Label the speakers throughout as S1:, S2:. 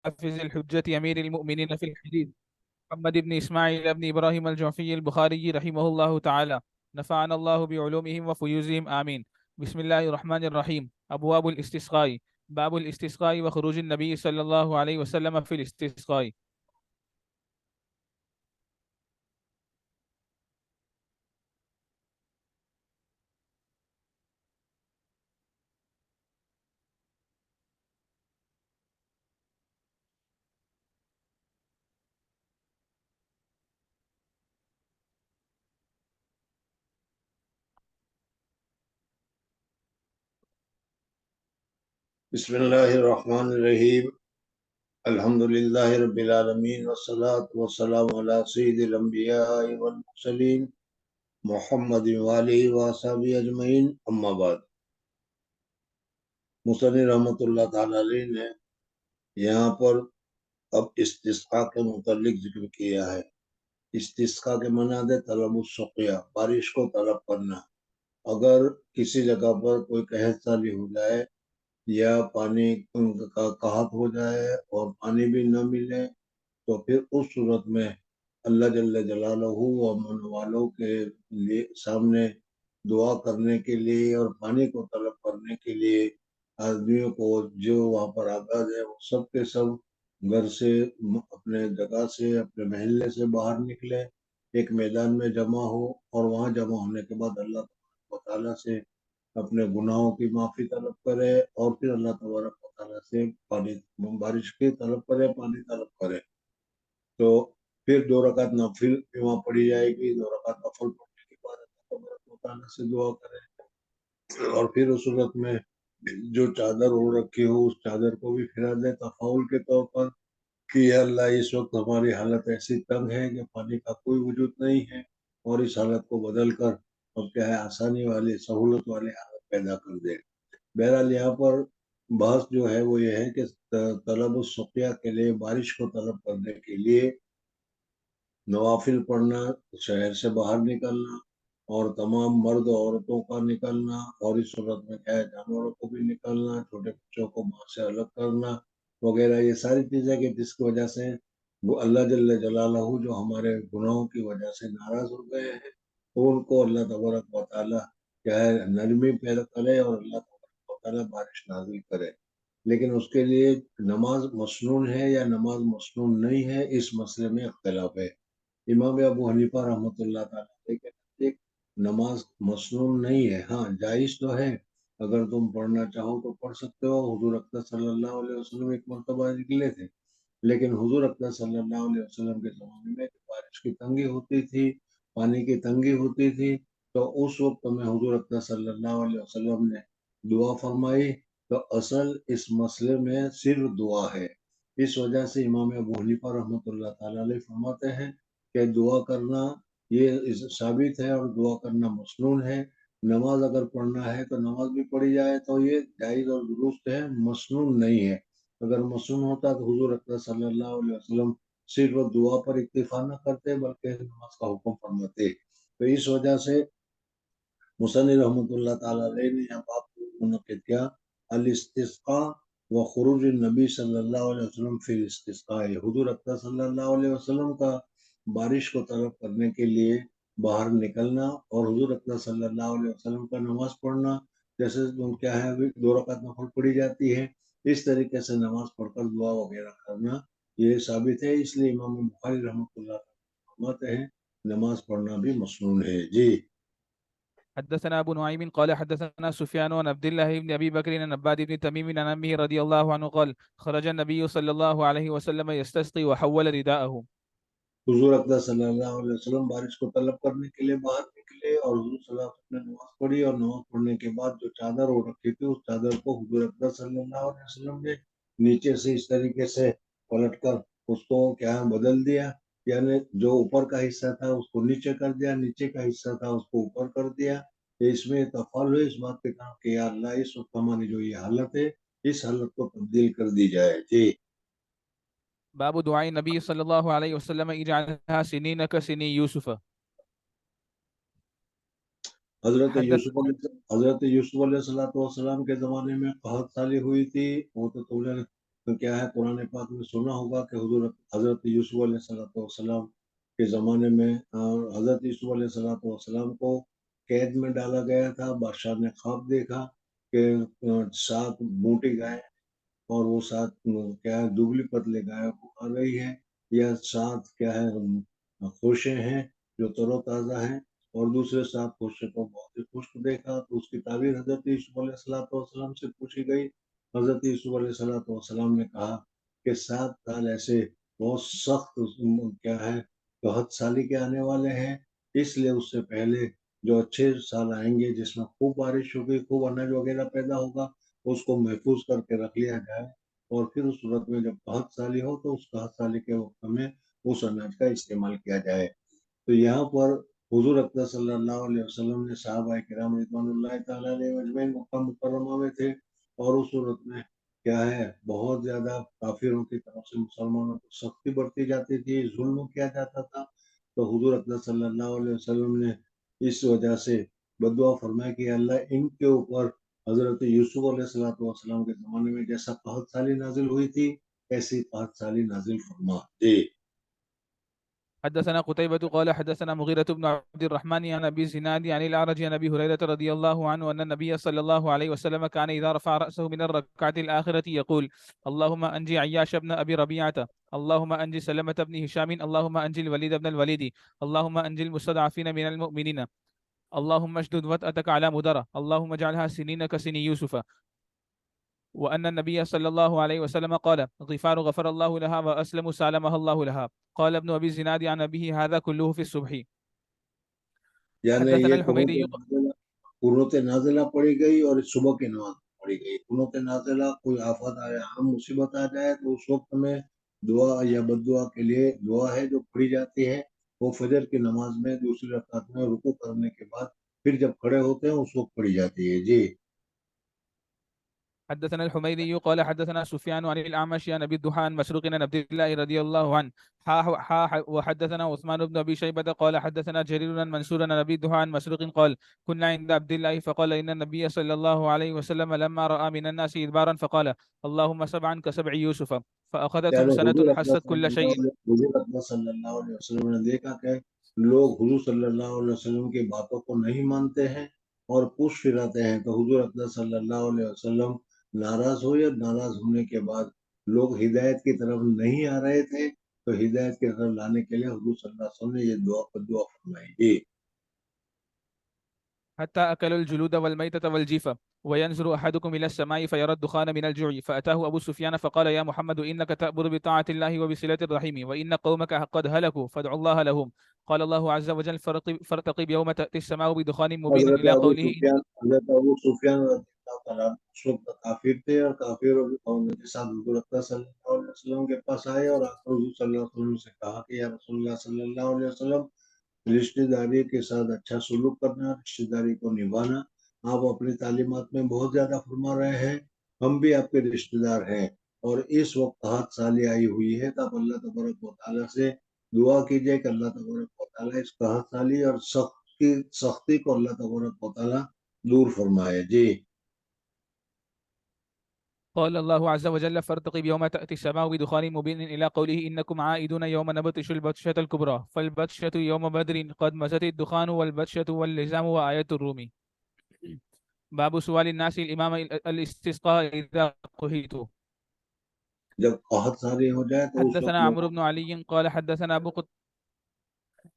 S1: حافظ الحجة أمير المؤمنين في الحديث محمد بن إسماعيل بن إبراهيم الجعفي البخاري رحمه الله تعالى، نفعنا الله بعلومهم وفيوزهم آمين. بسم الله الرحمن الرحيم. أبواب الاستسقاء. باب الاستسقاء وخروج النبي صلى الله عليه وسلم في الاستسقاء.
S2: بسم اللہ الرحمن الرحیم الحمد للہ رب العالمین والصلاة والسلام علی سید الانبیاء والمرسلین محمد وآلہ وصحبہ اجمعین، اما بعد۔ مصنف رحمۃ اللہ تعالی علیہ نے یہاں پر اب استسقاء کے متعلق ذکر کیا ہے۔ استسقاء کے معنی ہے طلب السقیا، بارش کو طلب کرنا۔ اگر کسی جگہ پر کوئی قحط سالی ہو جائے یا پانی کا قحط ہو جائے اور پانی بھی نہ ملے تو پھر اس صورت میں اللہ جل جلالہ و من والوں کے لیے سامنے دعا کرنے کے لیے اور پانی کو طلب کرنے کے لیے آدمیوں کو جو وہاں پر آباد ہے وہ سب کے سب گھر سے، اپنے جگہ سے، اپنے محلے سے باہر نکلے، ایک میدان میں جمع ہو اور وہاں جمع ہونے کے بعد اللہ تعالیٰ سے اپنے گناہوں کی معافی طلب کرے اور پھر اللہ تبارک و تعالیٰ سے پانی، بارش کی طلب کرے، پانی طلب کرے۔ تو پھر 2 رکعت نفل بھی وہاں پڑھی جائے گی۔ 2 رکعت نفل پڑھنے کے بعد اللہ تبارک و تعالیٰ سے دعا کرے اور پھر اس صورت میں جو چادر اوڑھ رکھی ہو اس چادر کو بھی پھیلا دے تفاؤل کے طور پر کہ یا اللہ اس وقت ہماری حالت ایسی تنگ ہے کہ پانی کا کوئی وجود نہیں ہے، اور اس حالت کو بدل کر اب کیا ہے آسانی والی، سہولت والی حالت پیدا کر دے۔ بہرحال یہاں پر بحث جو ہے وہ یہ ہے کہ طلب السقیا کے لیے، بارش کو طلب کرنے کے لیے نوافل پڑھنا، شہر سے باہر نکلنا اور تمام مرد عورتوں کا نکلنا، اور اس صورت میں کیا ہے جانوروں کو بھی نکلنا، چھوٹے بچوں کو ماں سے الگ کرنا وغیرہ، یہ ساری چیزیں کہ جس کی وجہ سے وہ اللہ جل جلالہ جو ہمارے گناہوں کی وجہ سے ناراض ہو گئے ہیں، تو ان کو اللہ تبارک و تعالیٰ کیا ہے نرمی پیدا کرے اور اللہ تبارک و تعالیٰ بارش نازل کرے۔ لیکن اس کے لیے نماز مسنون ہے یا نماز مسنون نہیں ہے، اس مسئلے میں اختلاف ہے۔ امام ابو حنیفہ رحمۃ اللہ تعالیٰ کے نزدیک نماز مسنون نہیں ہے، ہاں جائز تو ہے، اگر تم پڑھنا چاہو تو پڑھ سکتے ہو۔ حضور اکرم صلی اللہ علیہ وسلم ایک مرتبہ نکلے تھے، لیکن حضور اکرم صلی اللہ علیہ وسلم کے زمانے میں بارش کی تنگی ہوتی تھی، پانی کی تنگی ہوتی تھی، تو اس وقت میں حضور اکرم صلی اللہ علیہ وسلم نے دعا فرمائی۔ تو اصل اس مسئلے میں صرف دعا ہے۔ اس وجہ سے امام ابو حنیفہ رحمۃ اللہ تعالیٰ علیہ فرماتے ہیں کہ دعا کرنا یہ ثابت ہے اور دعا کرنا مسنون ہے۔ نماز اگر پڑھنا ہے تو نماز بھی پڑھی جائے تو یہ جائز اور درست ہے، مسنون نہیں ہے۔ اگر مسنون ہوتا تو حضور اکرم صلی اللہ علیہ وسلم صرف دعا پر اکتفا نہ کرتے بلکہ نماز کا حکم فرماتے۔ تو اس وجہ سے مصنف رحمۃ اللہ تعالیٰ علیہ نے یہاں باب منعقد کیا، الاستسقاء و خروج النبی صلی اللہ علیہ وسلم فی الاستسقاء، حضور اکرم صلی اللہ علیہ وسلم کا بارش کو طلب کرنے کے لیے باہر نکلنا اور حضور اکرم صلی اللہ علیہ وسلم کا نماز پڑھنا، جیسے کیا ہے 2 رکعت نفل پڑھی جاتی ہے، اس طریقے سے نماز پڑھ کر دعا وغیرہ کرنا یہ ثابت ہے۔ اس لیے امام بخاری رحمۃ اللہ فرماتے ہیں نماز پڑھنا بھی مسنون ہے۔ جی
S1: حدثنا أبو نعيم قال حدثنا سفيان عن عبد الله بن أبي بكر عن عباد بن تميم عن أمه رضي الله عنه قال خرج النبي صلى الله عليه وسلم يستسقي وحول رداءه.
S2: حضور اکرم صلی اللہ علیہ وسلم بارش کو طلب کرنے کے لیے باہر نکلے اور حضور صلی اللہ علیہ وسلم نے نماز پڑھی، اور نماز پڑھنے کے بعد جو چادر اوڑھ رکھی تھی اس چادر کو حضور اکرم صلی اللہ علیہ وسلم نے نیچے سے اس طریقے سے پلٹ کر اس کو کیا بدل دیا، یعنی جو اوپر کا حصہ تھا اس کو نیچے کر دیا، نیچے کا حصہ تھا اس کو اوپر کر دیا۔ اس میں تفعل ہے اس بات کے کام کہ یا اللہ اس وقت ہماری جو یہ حالت ہے اس حالت کو تبدیل کر دی جائے۔ جی
S1: باب دعاء النبي صلى الله عليه وسلم اجعلها سنين كسني يوسف. حدث
S2: حضرت یوسف علیہ السلام کے زمانے میں قحط سالی ہوئی تھی، وہ تو کیا ہے قرآن پاک میں سنا ہوگا کہ حضرت یوسف علیہ السلام کے زمانے میں حضرت یوسف علیہ السلام کو قید میں ڈالا گیا تھا. بادشاہ نے خواب دیکھا کہ 7 موٹی گائے اور وہ 7 کیا ہے دبلی پتلی گائے آ رہی ہے. یہ 7 کیا ہے خوشے ہیں جو تر و تازہ ہیں اور دوسرے 7 خوشے کو بہت ہی خشک دیکھا. تو اس کی تعبیر حضرت یوسف علیہ السلام سے پوچھی گئی. حضرت یوسف علیہ السلام نے کہا کہ 7 سال ایسے بہت سخت کیا ہے بہت سالی کے آنے والے ہیں، اس لیے اس سے پہلے جو اچھے سال آئیں گے جس میں خوب بارش ہوگی، خوب اناج وغیرہ پیدا ہوگا، اس کو محفوظ کر کے رکھ لیا جائے اور پھر اس صورت میں جب قحط سالی ہو تو اس قحط سالی کے وقت میں اس اناج کا استعمال کیا جائے. تو یہاں پر حضور اقدس صلی اللہ علیہ وسلم نے صحابہ کرام رضوان اللہ تعالیٰ علیہ اجمعین مکہ مکرمہ میں تھے اور اس صورت میں کیا ہے بہت زیادہ کافروں کی طرف سے مسلمانوں کو سختی برتی جاتی تھی، ظلم کیا جاتا تھا. تو حضور اقدس صلی اللہ علیہ وسلم نے اس وجہ سے بدعا فرمایا کہ اللہ ان کے اوپر حضرت یوسف علیہ السلام کے زمانے میں جیسا قحط سالی نازل ہوئی تھی ایسی قحط سالی نازل فرما دے.
S1: حدثنا قتيبة قال حدثنا مغيرة بن عبد الرحمن عن أبي الزناد عن الأعرج عن أبي هريرة رضي الله عنه أن النبي صلى الله عليه وسلم كان إذا رفع رأسه من الركعة الآخرة يقول: اللهم أنجي عياش بن أبي ربيعة، اللهم أنجي سلمة بن هشام، اللهم أنجي الوليد بن الوليد، اللهم أنجي المستضعفين من المؤمنين، اللهم اشدد وطأتك على مدرة، اللهم اجعلها سنين كسن يوسف. وأن النبي صلى الله عليه وسلم قال: غفار غفر الله لها، وأسلم سالمها الله لها. قال ابن أبي الزناد عن أبيه: هذا كله في الصبح.
S2: یعنی
S1: حدثنا
S2: یہ
S1: الحميدي
S2: قنوت نازلہ پڑی گئی اور صبح کی نماز پڑی گئی. قنوت نازلہ کوئی آفت آئے، عام مصیبت آ جائے تو اس وقت میں دعا یا بد دعا کے لیے دعا ہے جو پڑھی جاتی ہے. وہ فجر کی نماز میں دوسری رکعت میں رکوع کرنے کے بعد پھر جب کھڑے ہوتے ہیں اس وقت پڑھی جاتی ہے. جی.
S1: حدثنا الحميدي قال حدثنا سفيان عن الأعمش عن أبي الضحى عن مسروق عن عبد الله رضي الله عنه وحدثنا عثمان بن أبي شيبة قال حدثنا جرير عن منصور عن أبي الضحى عن مسروق قال: كنا عند عبد الله فقال: إن النبي صلى الله عليه وسلم لما رأى من الناس إدبارا فقال: اللهم سبعا كسبع يوسف، فأخذتهم
S2: یعنی
S1: سنة حست كل شيء.
S2: حضور اکرم صلی اللہ علیہ وسلم نے دیکھا کہ لوگ حضور صلی اللہ علیہ وسلم کی باتوں کو نہیں مانتے ہیں اور پوچھ پھراتے ہیں. تو حضور اکرم صلی اللہ علیہ وسلم ناراض ہوئے اور ناراض ہونے کے بعد لوگ ہدایت کی طرف نہیں آ رہے تھے تو ہدایت کی طرف لانے کے لیے حضور صلی اللہ علیہ وسلم نے یہ دعا فرمائی.
S1: حتى أكلوا الجلود والميتة والجيفة، وينظر أحدكم إلى السماء فيرى الدخان من الجوع، فأتاه أبو سفيان فقال: يا محمد إنك تأمر بطاعة الله وبصلة الرحم، وإن قومك قد هلكوا فادع الله لهم. قال الله عز وجل: فارتقب يوم تأتي السماء بدخان مبين إلى قوله
S2: حضرت ابو سفیان رضی اللہ تعالیٰ اس وقت کافر تھے اور کافروں کے ساتھ حضور اکرم صلی اللہ علیہ وسلم کے پاس آئے اور حضور صلی اللہ علیہ وسلم سے کہا کہ یا رسول اللہ صلی اللہ علیہ وسلم رشتہ داری کے ساتھ اچھا سلوک کرنا، رشتہ داری کو نبھانا آپ اپنی تعلیمات میں بہت زیادہ فرما رہے ہیں. ہم بھی آپ کے رشتہ دار ہیں اور اس وقت قحط سالی آئی ہوئی ہے تو آپ اللہ تبارک و تعالیٰ سے دعا کیجئے کہ اللہ تبارک و تعالیٰ اس قحط سالی اور سختی کو اللہ تبارک و تعالیٰ دور فرمائے. جی.
S1: قال الله عز وجل: فارتقب يوم تأتي السماء بدخان مبين إلى قوله إنكم عائدون يوم نبطش البطشة الكبرى فالبطشة يوم بدر قد مست الدخان والبطشة واللزام وآية الروم. باب سؤال الناس الإمام الاستسقاء إذا قهيتوا.
S2: جب قحط سالی ہو جائے تو اس وقت
S1: حدثنا عمرو بن علي قال حدثنا أبو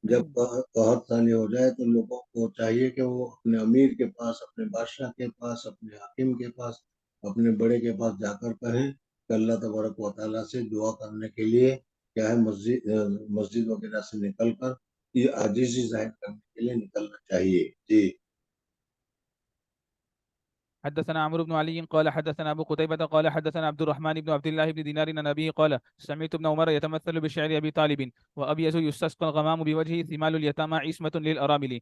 S2: جب قحط سالی ہو جائے تو لوگوں کو چاہیے کہ وہ اپنے امیر کے پاس، اپنے بادشاہ کے پاس، اپنے حاکم کے پاس، اپنے بڑے کے پاس جا کر کہیں کہ اللہ تبارک و تعالیٰ سے دعا کرنے کے لیے کیا ہے مسجد وغیرہ سے نکل کر یہ عاجزی ظاہر کرنے کے لیے نکلنا چاہیے. جی.
S1: حدثنا عمرو بن علي قال حدثنا أبو قتيبة قال حدثنا عبد الرحمن بن عبد الله بن دينار عن أبيه قال: سمعت ابن عمر يتمثل بشعر أبي طالب: وأبيض يستسقى الغمام بوجهه ثمال اليتامى عصمة للأرامل.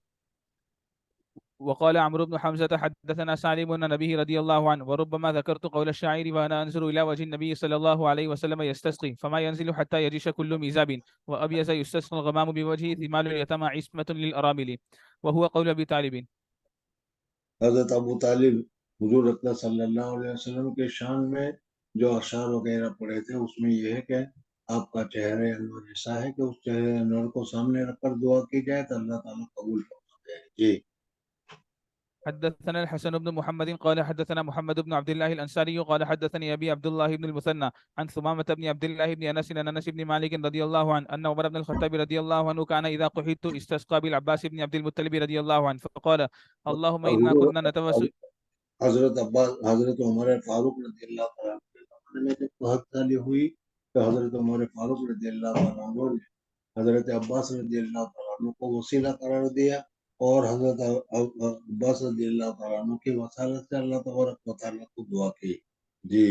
S1: وقال عمرو بن حمزة حدثنا سالم عن أبيه رضي الله عنه: وربما ذكرت قول الشاعر وأنا أنظر إلى وجه النبي صلى الله عليه وسلم يستسقي فما ينزل حتى يجيش كل ميزاب، وأبيض يستسقى الغمام بوجهه ثمال اليتامى عصمة للأرامل، وهو قول أبي طالب.
S2: حضرت ابو طالب حضور اکرم صلی اللہ علیہ وسلم کے شان میں جو اشعار وغیرہ پڑھے تھے اس میں یہ ہے کہ آپ کا چہرہ انور ایسا ہے کہ اس چہرے انور کو سامنے رکھ کر دعا کی جائے تو اللہ تعالیٰ قبول فرماتے ہیں جی۔
S1: حدثنا الحسن بن محمد قال حدثنا محمد بن عبد الله الأنصاري قال حدثني أبي عبد الله بن المثنى عن ثمامة بن عبد الله بن أنس عن أنس بن مالك رضي الله عنه أن عمر بن الخطاب رضي الله عنه كان إذا قحطت استسقى بالعباس بن عبد المطلب رضي الله عنه فقال اللهم
S2: اور
S1: إنا
S2: حضور
S1: كنا نتوسل.
S2: حضرت عباس حضرت عمر فاروق رضی اللہ تعالیٰ عنہ کے زمانے میں جب قحط سالی ہوئی تو حضرت عمر فاروق رضی اللہ تعالیٰ عنہ نے حضرت عباس رضی اللہ تعالیٰ عنہ کو وسیلہ قرار دیا، اور حضرت عباس رضی اللہ تعالیٰ عنہ کی وسالت سے اللہ تبارک و تعالیٰ کو دعا کی جی۔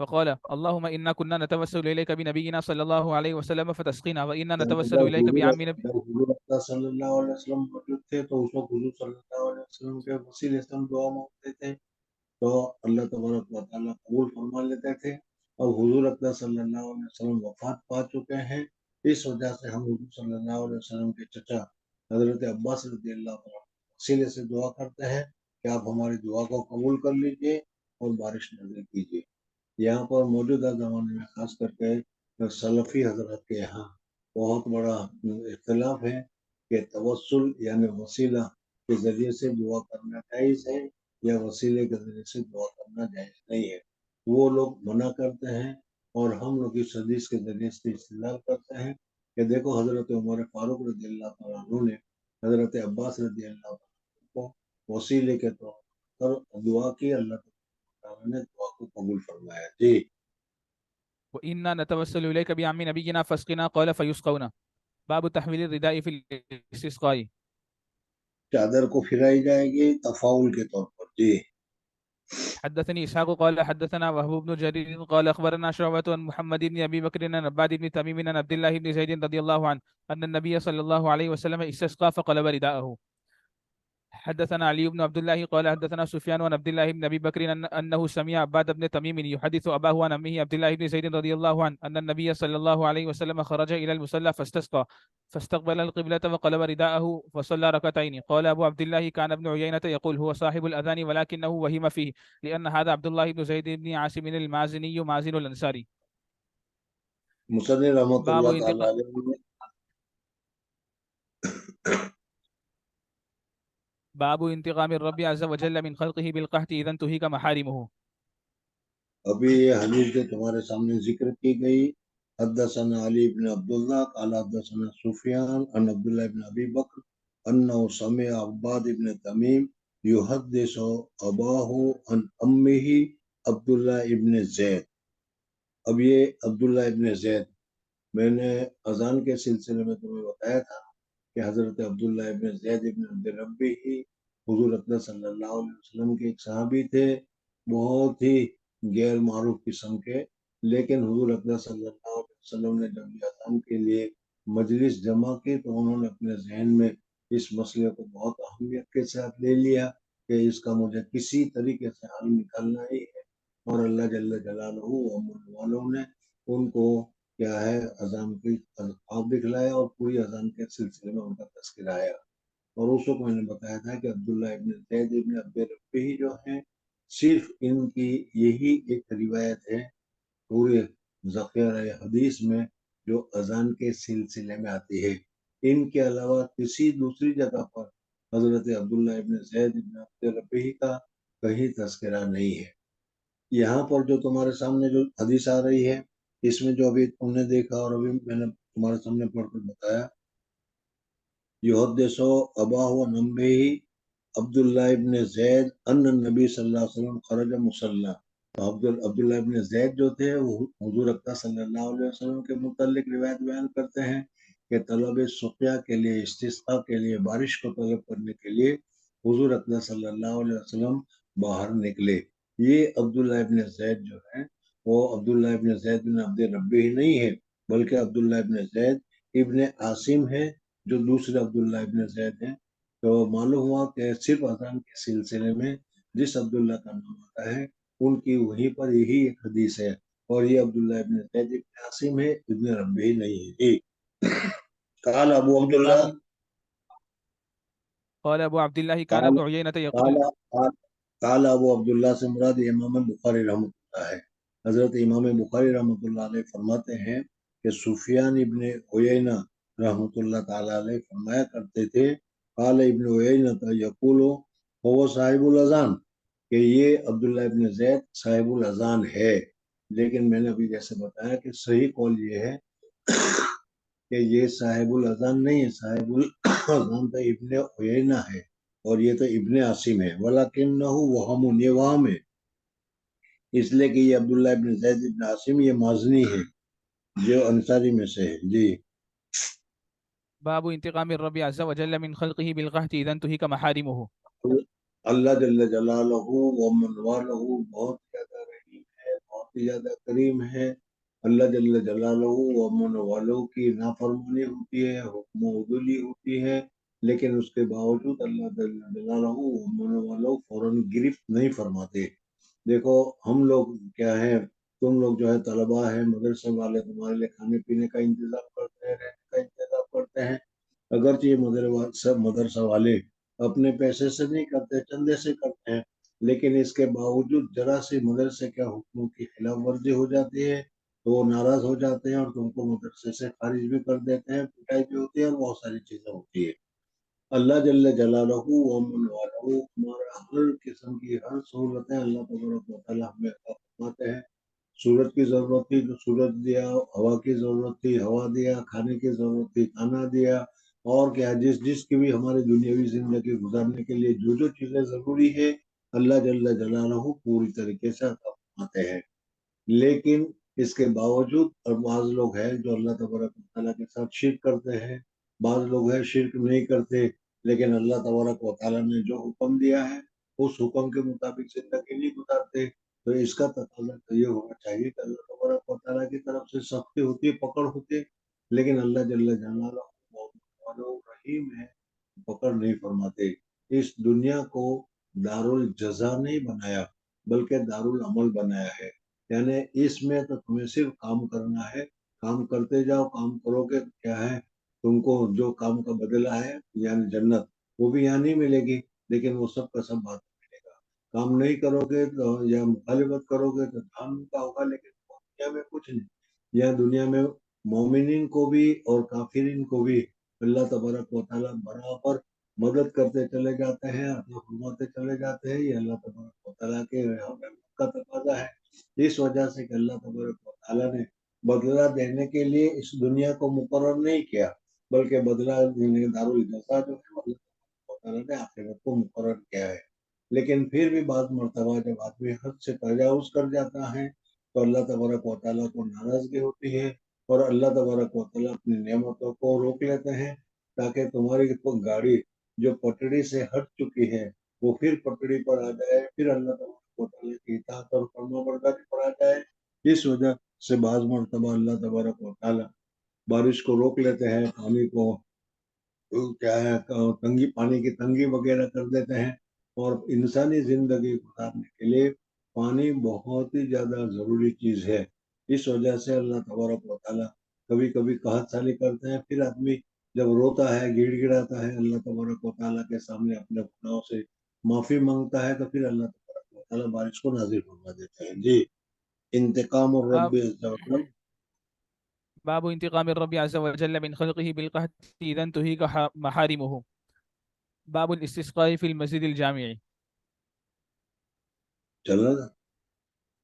S1: فقال اللهم إنا كنا نتوسل إليك بنبينا صلى الله عليه وسلم فتسقينا وإنا
S2: جب
S1: نتوسل إليك بعم نبي.
S2: حضور اقدس صلی اللہ علیہ وسلم موجود تھے تو اس وقت حضور صلی اللہ علیہ وسلم کے وسیلے سے ہم دعا مانگتے تھے تو اللہ تبارک و تعالیٰ قبول فرما لیتے تھے۔ اور حضور اقدس صلی اللہ علیہ وسلم وفات پا چکے ہیں، اس وجہ سے ہم حضور صلی اللہ علیہ وسلم کے چچا حضرت عباس رضی اللہ عنہ وسیلے سے دعا کرتے ہیں کہ آپ ہماری دعا کو قبول کر لیجئے اور بارش نازل کیجئے۔ یہاں پر موجودہ زمانے میں خاص کر کے سلفی حضرات کے یہاں بہت بڑا اختلاف ہے کہ توسل یعنی وسیلہ کے ذریعے سے دعا کرنا جائز ہے یا وسیلے کے ذریعے سے دعا کرنا جائز نہیں ہے۔ وہ لوگ منع کرتے ہیں اور ہم لوگ اس حدیث کے ذریعے سے استدلال کرتے ہیں کہ دیکھو حضرت عمر فاروق رضی اللہ تعالیٰ عنہ نے حضرت عباس رضی اللہ تعالیٰ عنہ کو وسیلے کے طور پر دعا کی، اللہ تعالیٰ نے دعا کو قبول فرمایا جی۔
S1: وإنا نتوسل إليك بعم نبينا فاسقنا قال فيسقون. باب تحويل الرداء في الاستسقاء.
S2: چادر کو پھرائی جائے گی تفاول کے طور پر جی۔
S1: حدثني إسحاق قال حدثنا وهب بن جرير قال أخبرنا شعبة عن محمد بن أبي بكر عن عباد بن تميم عن عبد الله بن زيد رضي الله عنه أن النبي صلى الله عليه وسلم استسقى فقلب رداءه. حدثنا علي بن عبد الله قال حدثنا سفيان عن عبد الله بن ابي بكر انه سمع عباد بن تميم يحدث اباه عن عمه عبد الله بن زيد رضي الله عنه ان النبي صلى الله عليه وسلم خرج الى المصلى فاستسقى فاستقبل القبلة وقلب رداءه فصلى ركعتين. قال ابو عبد الله كان ابن عيينة يقول هو صاحب الاذان ولكنه وهم فيه لان هذا عبد الله بن زيد بن عاصم المازني مازن الانصاري.
S2: مصنف رحمۃ
S1: باب
S2: اللہ تعالی
S1: انتقال
S2: علیہ نے
S1: باب انتقام الرب عز وجل من خلقه بالقحط اذا انتهك محارمه.
S2: ابھی یہ حدیث جو تمہارے سامنے ذکر کی گئی، حدثنا علی بن عبداللہ قال حدثنا سفیان عن عبداللہ بن ابی بکر انه سمع عباد بن تمیم یحدث اباہ عن امہ عبداللہ ابن زید۔ اب یہ عبداللہ ابن زید، میں نے اذان کے سلسلے میں تمہیں بتایا تھا کہ حضرت عبداللہ ابن زید ابن عبد ربی ہی حضور اقدس صلی اللہ علیہ وسلم کے ایک صحابی تھے، بہت ہی غیر معروف قسم کے، لیکن حضور اقدس صلی اللہ علیہ وسلم نے جب یہ اذان کے لیے مجلس جمع کی تو انہوں نے اپنے ذہن میں اس مسئلے کو بہت اہمیت کے ساتھ لے لیا کہ اس کا مجھے کسی طریقے سے حل نکالنا ہی ہے، اور اللہ جل جلالہ والوں نے ان کو کیا ہے اذان کی خواب دکھلایا اور پوری اذان کے سلسلے میں ان کا تذکرہ آیا۔ اور اس وقت میں نے بتایا تھا کہ عبداللہ ابن زید ابن عبد ربی جو ہیں، صرف ان کی یہی ایک روایت ہے پورے ذخیرہ حدیث میں جو اذان کے سلسلے میں آتی ہے، ان کے علاوہ کسی دوسری جگہ پر حضرت عبداللہ ابن زید ابن عبد ربی کا کہیں تذکرہ نہیں ہے۔ یہاں پر جو تمہارے سامنے جو حدیث آ رہی ہے، اس میں جو ابھی تم نے دیکھا اور ابھی میں نے تمہارے سامنے پڑھ کر بتایا، یحدث اباہ عن امہ عبداللہ ابن زید ان النبی صلی اللہ علیہ وسلم خرج مصلی۔ عبداللہ ابن زید جو تھے وہ حضور اقدس صلی اللہ علیہ وسلم کے متعلق روایت بیان کرتے ہیں کہ طلب سقیا کے لیے، استسقاء کے لیے، بارش کو طلب کرنے کے لیے حضور اقدس صلی اللہ علیہ وسلم باہر نکلے۔ یہ عبداللہ ابن زید جو ہے وہ عبداللہ ابن زید بن عبد ربی ہی نہیں ہے، بلکہ عبداللہ ابن زید ابن عاصم ہے جو دوسرے عبداللہ ابن زید ہیں۔ تو معلوم ہوا کہ صرف اذان کے سلسلے میں جس عبداللہ کا نام آتا ہے ان کی وہیں پر یہی ایک حدیث ہے، اور یہ عبداللہ ابن زید ابن عاصم ہے، ابن ربی نہیں ہے جی۔ قال ابو عبداللہ
S1: قال ابو عبد الله كان
S2: قال
S1: ابن عيينة يقول.
S2: قال ابو عبداللہ سے مراد امام بخاری رحمۃ ہوتا ہے۔ حضرت امام بخاری رحمۃ اللہ علیہ فرماتے ہیں کہ سفیان ابن عیینہ رحمۃ اللہ تعالی علیہ فرمایا کرتے تھے، قال ابن عیینہ یقول هو صاحب الاذان، کہ یہ عبداللہ ابن زید صاحب الاذان ہے، لیکن میں نے ابھی جیسے بتایا کہ صحیح قول یہ ہے کہ یہ صاحب الاذان نہیں ہے، صاحب الاذان تو ابن عیینہ ہے اور یہ تو ابن عاصم ہے، ولکنہ وہم، یہ وہم ہے، اس لیے کہ یہ عبداللہ ابن زید ابن عاصم یہ مازنی ہے جو انصاری میں سے ہے۔ جی
S1: باب انتقام الرب عز وجل من خلقه بالقحط اذا انتهك محارمه.
S2: اللہ جل جلالہ و من والہ بہت زیادہ رحیم ہے، بہت ہی زیادہ کریم ہے۔ اللہ جل جلالہ و من والہ کی نافرمانی ہوتی ہے، حکم و عدولی ہوتی ہے، لیکن اس کے باوجود اللہ جل جلالہ و من والہ فوراً گرفت نہیں فرماتے۔ دیکھو ہم لوگ کیا ہے، تم لوگ جو ہے طلباء ہیں، مدرسے والے، تمہارے لیے کھانے پینے کا انتظام کرتے ہیں، رہنے کا انتظام کرتے ہیں، اگرچہ یہ مدرسہ والے اپنے پیسے سے نہیں کرتے، چندے سے کرتے ہیں، لیکن اس کے باوجود ذرا سی مدرسے کے حکموں کی خلاف ورزی ہو جاتی ہے تو وہ ناراض ہو جاتے ہیں اور تم کو مدرسے سے خارج بھی کر دیتے ہیں، پٹائی بھی ہوتی ہے اور بہت ساری چیزیں ہوتی ہے۔ اللہ جل جلالہ و من والہ ہمارا ہر قسم کی ہر سہولتیں اللہ تبارک و تعالیٰ ہمیں عطا فرماتے ہیں۔ سورج کی ضرورت تھی تو سورج دیا، ہوا کی ضرورت تھی ہوا دیا، کھانے کی ضرورت تھی کھانا دیا، اور کیا جس کی بھی ہماری دنیاوی زندگی گزارنے کے لیے جو چیزیں ضروری ہے اللہ جل جلالہ پوری طریقے سے عطا فرماتے ہیں۔ لیکن اس کے باوجود اور بعض لوگ ہیں جو اللہ تبارک و تعالیٰ کے ساتھ شرک کرتے ہیں، بعض لوگ ہیں شرک نہیں کرتے لیکن اللہ تبارک و تعالیٰ نے جو حکم دیا ہے اس حکم کے مطابق زندگی نہیں گزارتے، تو اس کا تقاضا تو یہ ہونا چاہیے کہ اللہ تبارک و تعالیٰ کی طرف سے سختی ہوتی ہے، پکڑ ہوتی ہے، لیکن اللہ جل جلالہ رحیم ہے، پکڑ نہیں فرماتے۔ اس دنیا کو دارالجزا نہیں بنایا بلکہ دارالعمل بنایا ہے، یعنی اس میں تو تمہیں صرف کام کرنا ہے، کام کرتے جاؤ، کام کرو گے کیا ہے، تم کو جو کام کا بدلہ ہے یعنی جنت وہ بھی یہاں نہیں ملے گی، لیکن وہ سب کا سب بات ملے گا۔ کام نہیں کرو گے تو یا مخالفت کرو گے تو دھان کا ہوگا، لیکن دنیا میں کچھ نہیں۔ یہاں دنیا میں مومنین کو بھی اور کافرین کو بھی اللہ تبارک و تعالیٰ برابر مدد کرتے چلے جاتے ہیں، عطا فرماتے چلے جاتے ہیں، یہ اللہ تبارک و تعالیٰ کے رحمت کا تقاضا ہے۔ اس وجہ سے کہ اللہ تبارک و تعالیٰ نے بدلہ دینے کے لیے اس دنیا کو مقرر نہیں کیا، بلکہ بدلہ دینے دارالجزا جو ہے اللہ تبارک و تعالیٰ نے آخرت کو مقرر کیا ہے۔ لیکن پھر بھی بعض مرتبہ جب آدمی حد سے تجاوز کر جاتا ہے تو اللہ تبارک و تعالیٰ کو ناراضگی ہوتی ہے اور اللہ تبارک و تعالیٰ اپنی نعمتوں کو روک لیتے ہیں تاکہ تمہاری گاڑی جو پٹڑی سے ہٹ چکی ہے وہ پھر پٹڑی پر آ جائے، پھر اللہ تبارک و تعالیٰ کی اطاعت اور فرما برداری پر آ جائے۔ اس وجہ سے بعض مرتبہ اللہ تبارک و تعالیٰ بارش کو روک لیتے ہیں، پانی کو کیا ہے تنگی، پانی کی تنگی وغیرہ کر دیتے ہیں، اور انسانی زندگی گزارنے کے لیے پانی بہت ہی زیادہ ضروری چیز ہے۔ اس وجہ سے اللہ تبارک و تعالیٰ کبھی کبھی قحط سالی کرتے ہیں، پھر آدمی جب روتا ہے گڑ گڑاتا ہے اللہ تبارک و تعالیٰ کے سامنے اپنے گناہوں سے معافی مانگتا ہے تو پھر اللہ تبارک و تعالیٰ بارش کو نازل فرما دیتے ہیں۔ جی انتقام الرب
S1: باب
S2: عز و جل۔
S1: باب انتقام الرب عز وجل من خلقه بالقحط اذا انتهك محارمه. باب الاستسقاء في المسجد الجامع.
S2: چلا نا؟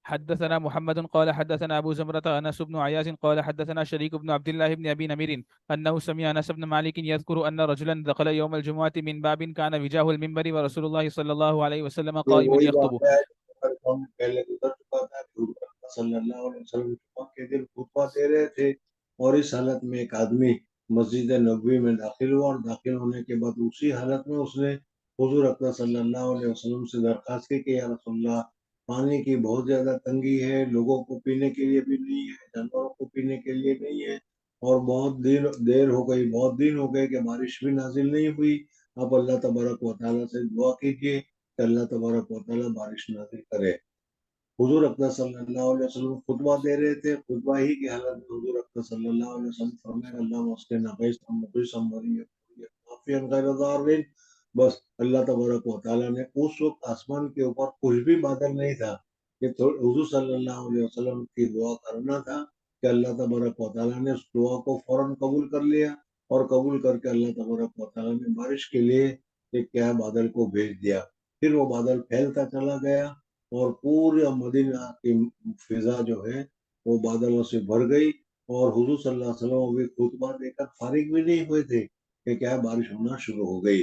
S1: حدثنا محمد قال حدثنا أبو زمرة أنس بن عياش قال حدثنا شريك بن عبد الله بن أبي نمير أنه سمع أنس بن مالك يذكر أن رجلا دخل يوم الجمعة من باب كان وجاه المنبر ورسول الله صلى الله عليه وسلم
S2: یہ
S1: قائم
S2: وہی
S1: يخطب.
S2: واقعہ ہے جو ہم پہلے گزر چکا تھا کہ حضور اکرم صلی اللہ علیہ وسلم جمعہ کے دن خطبہ دے رہے تھے اور اس حالت میں ایک آدمی مسجد نبوی میں داخل ہوا، اور داخل ہونے کے بعد اسی حالت میں اس نے حضور اکرم صلی اللہ علیہ وسلم سے درخواست کی کہ یا رسول اللہ پانی کی بہت زیادہ تنگی ہے، لوگوں کو پینے کے لیے بھی نہیں ہے، جانوروں کو پینے کے لیے نہیں ہے، اور بہت دیر ہو گئی، بہت دن ہو گئے کہ بارش بھی نازل نہیں ہوئی، آپ اللہ تبارک و تعالیٰ سے دعا کیجیے کہ اللہ تبارک و تعالیٰ بارش نازل کرے۔ حضور اکرم صلی اللہ علیہ وسلم خطبہ دے رہے تھے، خطبہ ہی کی حالت میں حضور اکرم صلی اللہ علیہ وسلم فرمائے اللہ مسکن غیثا مغیثا کافی غیر ضارین۔ بس اللہ تبارک و تعالیٰ نے اس وقت آسمان کے اوپر کچھ بھی بادل نہیں تھا، کہ حضور صلی اللہ علیہ وسلم کی دعا کرنا تھا کہ اللہ تبارک و تعالیٰ نے اس دعا کو فوراً قبول کر لیا، اور قبول کر کے اللہ تبارک و تعالیٰ نے بارش کے لیے ایک کیا بادل کو بھیج دیا۔ پھر وہ بادل پھیلتا چلا گیا اور پورے مدینہ کی فضا جو ہے وہ بادلوں سے بھر گئی، اور حضور صلی اللہ علیہ وسلم ابھی خطبہ دے کر فارغ بھی نہیں ہوئے تھے کہ کیا بارش ہونا شروع ہو گئی۔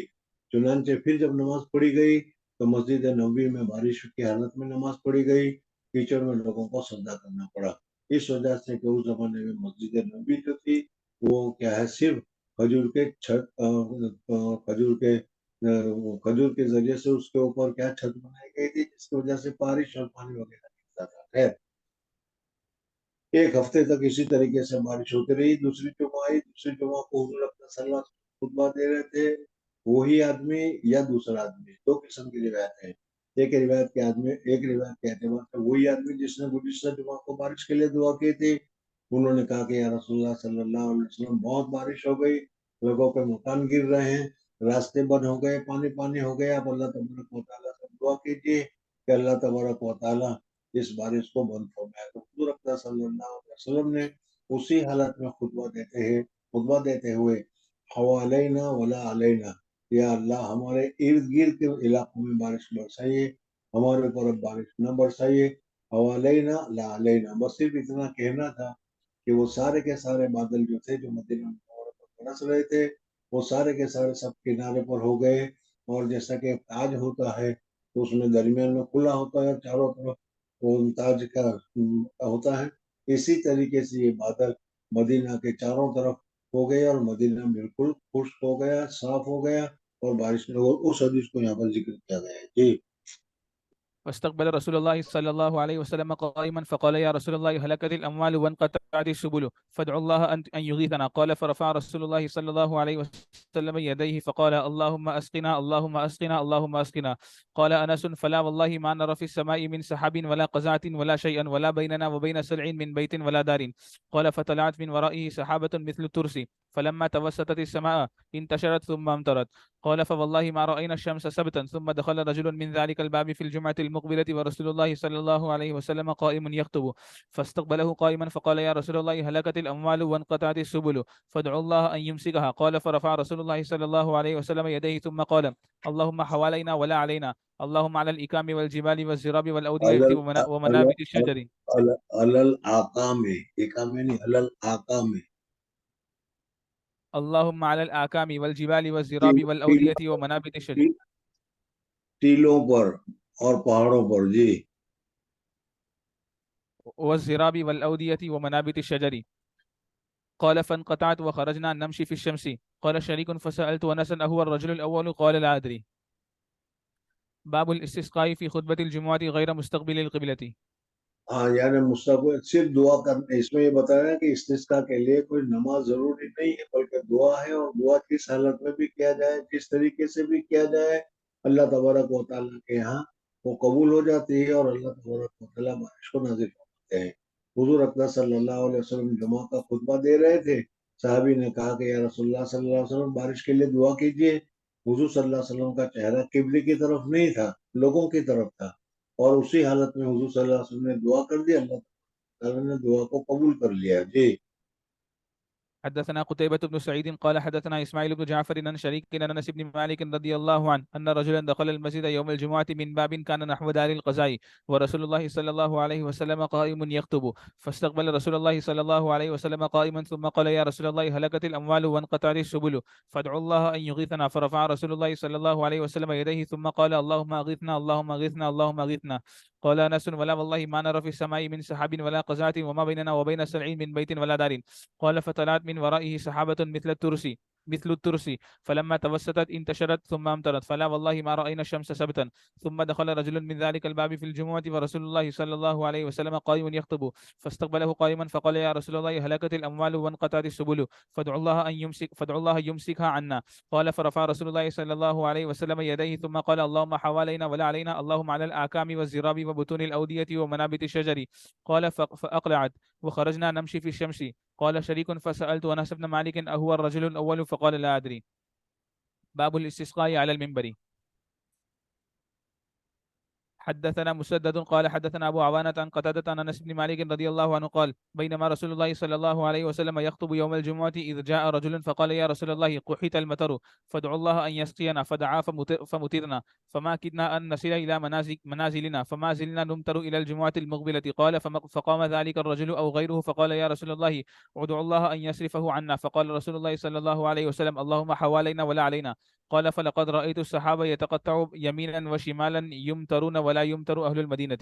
S2: چنانچہ پھر جب نماز پڑھی گئی تو مسجد نبوی میں بارش کی حالت میں نماز پڑھی گئی، کیچڑ میں لوگوں کو سجدہ کرنا پڑا، اس وجہ سے کہ اس زمانے میں مسجد نبوی جو تھی وہ کیا ہے صرف کھجور کے کھجور کے ذریعے سے اس کے اوپر کیا چھت بنائی گئی تھی، جس کی وجہ سے بارش اور پانی وغیرہ گرتا تھا۔ خیر، ایک ہفتے تک اسی طریقے سے بارش ہوتی رہی۔ دوسری جمعہ آئی، دوسری جمعہ کو حضور اکرم صلی اللہ علیہ وسلم خطبہ دے رہے تھے، وہی آدمی یا دوسرا آدمی، دو قسم کی روایت ہے۔ ایک روایت کے اعتبار سے وہی آدمی جس نے گزشتہ جمعہ کو بارش کے لیے دعا کی تھی، انہوں نے کہا کہ یا رسول اللہ صلی اللہ علیہ وسلم بہت بارش ہو گئی، لوگوں کے مکان گر رہے ہیں، راستے بند ہو گئے، پانی پانی ہو گیا، اب اللہ تبارک و تعالیٰ سے دعا کیجیے کہ اللہ تبارک و تعالیٰ اس بارش کو بند فرمائے۔ تو حضور اکرم صلی اللہ علیہ وسلم نے اسی حالت میں خطبہ دیتے ہوئے حوالینا ولا علینا، یا اللہ ہمارے ارد گرد کے علاقوں میں بارش برسائیے، ہمارے اوپر اب بارش نہ برسائیے، حوالینا لا علینا، بس صرف اتنا کہنا تھا کہ وہ سارے کے سارے بادل جو تھے جو مدینہ منورہ پر برس رہے تھے وہ سارے کے سارے سب کنارے پر ہو گئے، اور جیسا کہ تاج ہوتا ہے تو اس میں درمیان میں کھلا ہوتا ہے، چاروں طرف وہ تاج کا ہوتا ہے، اسی طریقے سے یہ بادل مدینہ کے چاروں طرف ہو گئے اور مدینہ بالکل خشک ہو گیا، صاف ہو گیا، اور بارش میں اس حدیث کو یہاں پر ذکر کیا گیا ہے۔ جی
S1: واستقبل رسول الله صلى الله عليه وسلم قائما فقال يا رسول الله هلكت الأموال وانقطعت السبل فادعوا الله أن يغيثنا. قال فرفع رسول الله صلى الله عليه وسلم يديه فقال اللهم أسقنا اللهم أسقنا اللهم أسقنا. قال أنس فلا والله ما نرى في السماء من سحاب ولا قزعة ولا شيئا ولا بيننا وبين سلع من بيت ولا دار. قال فطلعت من ورائه سحابة مثل الترس فلما توسطت السماء انتشرت ثم امطرت. قال فوالله ما رأينا الشمس سبتا. ثم دخل رجل من ذلك الباب في الجمعة المقبلة ورسول الله صلى الله عليه وسلم قائم يخطب فاستقبله قائما فقال يا رسول الله هلكت الأموال وانقطعت السبل فادعوا الله أن يمسكها. قال فرفع رسول الله صلى الله عليه وسلم يديه ثم قال اللهم حوالينا ولا علينا اللهم على الإكام والجبال والزراب والأودية ومنابت الشجر.
S2: علل آقام، اکام نہیں، علل آقام،
S1: اللهم على الآكام والجبال والزراب والأودية ومنابت الشجر
S2: ٹیلوں پر اور پہاڑوں پر۔ جی
S1: والزراب والأودية ومنابت الشجر. قال فانقطعت وخرجنا نمشي في الشمس. قال شريك فسألت أنسا أهو الرجل الأول؟ قال لا أدري. باب الاستسقاء في خطبة الجمعة غير مستقبل القبلة.
S2: ہاں، یعنی مستقبل صرف دعا کرنا، اس میں یہ بتایا کہ استسقاء کے لیے کوئی نماز ضروری نہیں ہے، بلکہ دعا ہے، اور دعا کس حالت میں بھی کیا جائے، جس طریقے سے بھی کیا جائے، اللہ تبارک و تعالیٰ کے یہاں وہ قبول ہو جاتی ہے، اور اللہ تبارک و تعالیٰ بارش کو نازل فرماتے ہیں۔ حضور اکرم صلی اللہ علیہ وسلم جمعہ کا خطبہ دے رہے تھے، صحابی نے کہا کہ یا رسول اللہ صلی اللہ علیہ وسلم بارش کے لیے دعا کیجیے۔ حضور صلی اللہ علیہ وسلم کا چہرہ قبلے کی طرف نہیں تھا، لوگوں کی طرف تھا، اور اسی حالت میں حضور صلی اللہ علیہ وسلم نے دعا کر دی، اللہ تعالیٰ نے دعا کو قبول کر لیا۔ جی
S1: حدثنا قتيبة بن سعيد قال حدثنا إسماعيل بن جعفر عن شريك عن أنس بن مالك رضي الله عنه أن رجلا دخل المسجد يوم الجمعة من باب كان نحو دار القزاء ورسول الله صلى الله عليه وسلم قائم يخطب فاستقبل رسول الله صلى الله عليه وسلم قائما ثم قال يا رسول الله هلكت الأموال وانقطعت السبل فادعوا الله أن يغيثنا. فرفع رسول الله صلى الله عليه وسلم يديه ثم قال اللهم أغثنا اللهم أغثنا اللهم أغثنا. قال أنس ولا والله ما نرى في السماء من سحاب ولا قزعة وما بيننا وبين سلع من بيت ولا دار. قال فطلعت من ورائه سحابة مثل الترس فلما توسطت انتشرت ثم امطرت. فلا والله ما رأينا الشمس سبتا. ثم دخل رجل من ذلك الباب في الجمعة ورسول الله صلى الله عليه وسلم قائم يخطب فاستقبله قائما فقال يا رسول الله هلكت الأموال وانقطعت السبل فادعوا الله يمسكها عنا. قال فرفع رسول الله صلى الله عليه وسلم يديه ثم قال اللهم حوالينا ولا علينا اللهم على الآكام والزراب وبطون الأودية ومنابت الشجر. قال فأقلعت وخرجنا نمشي في الشمس. قال شريك فسألت أنس بن مالك أهو الرجل الأول؟ فقال لا أدري. باب الاستسقاء على المنبر. حدثنا مسدد قال حدثنا أبو عوانة عن قتادة عن أنس بن مالك رضي الله عنه قال بينما رسول الله صلى الله عليه وسلم يخطب يوم الجمعة إذ جاء رجل فقال يا رسول الله قحط المطر فادعوا الله أن يسقينا فدعا فمطرنا فما كدنا أن نصل إلى منازلنا فما زلنا نمطر إلى الجمعة المقبلة قال فقام ذلك الرجل أو غيره فقال يا رسول الله ادعوا الله أن يصرفه عنا فقال رسول الله صلى الله عليه وسلم اللهم حوالينا ولا علينا قال فلقد رأيت الصحابة يتقطع يمينا وشمالا يمترون ولا يمتر أهل المدينة.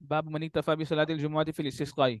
S1: باب من اكتفى بصلاة الجمعة في الاستسقاء.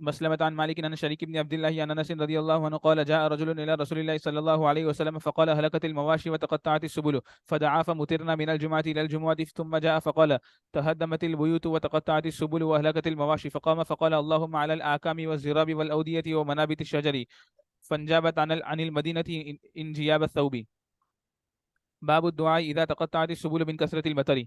S1: مسلمة عن مالك عن شريك بن عبد الله عن انس رضي الله عنه قال جاء رجل الى رسول الله صلى الله عليه وسلم فقال هلكت المواشي وتقطعت السبل فدعا فمطرنا من الجمعة الى الجمعة ثم جاء فقال تهدمت البيوت وتقطعت السبل واهلكت المواشي فقام فقال اللهم على الاكام والزراب والاودية ومنابت الشجر فانجابت عن المدينة انجياب الثوب. باب الدعاء اذا تقطعت السبل من كثرة المطر.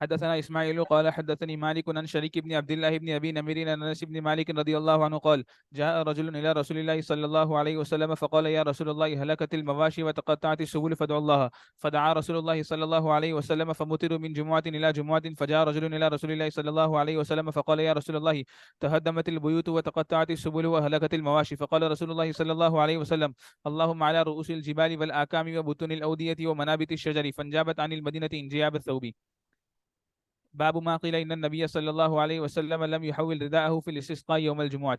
S1: حدثنا إسماعيل قال حدثني مالك عن شريك بن عبد الله بن أبي نمير عن أنس بن مالك رضي الله عنه قال جاء رجل إلى رسول الله صلى الله عليه وسلم فقال يا رسول الله هلكت المواشي وتقطعت السبل فادعوا الله فدعا رسول الله صلى الله عليه وسلم فمطروا من جمعة إلى جمعة فجاء رجل إلى رسول الله صلى الله عليه وسلم فقال يا رسول الله تهدمت البيوت وتقطعت السبل وهلكت المواشي فقال رسول الله صلى الله عليه وسلم اللهم على رؤوس الجبال والآكام وبطون الأودية ومنابت الشجر فانجابت عن المدينة انجياب الثوب. باب ما قيل إن النبي صلى الله عليه وسلم لم يحول رداءه في الاستسقاء يوم الجمعة.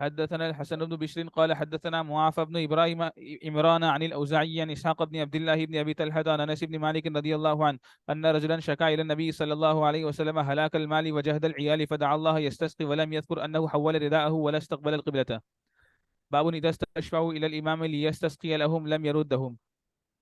S1: حدثنا الحسن بن بشر قال حدثنا معافى بن ابراهيم عمران عن الاوزاعي عن اسحاق بن عبد الله بن ابي طلحه عن انس بن مالك رضي الله عنه ان رجلا شكا الى النبي صلى الله عليه وسلم هلاك المال وجهد العيال فدعا الله يستسقي ولم يذكر انه حول رداءه ولا استقبل القبلة. باب اذا استشفعوا الى الامام ليستسقي لهم لم يردهم.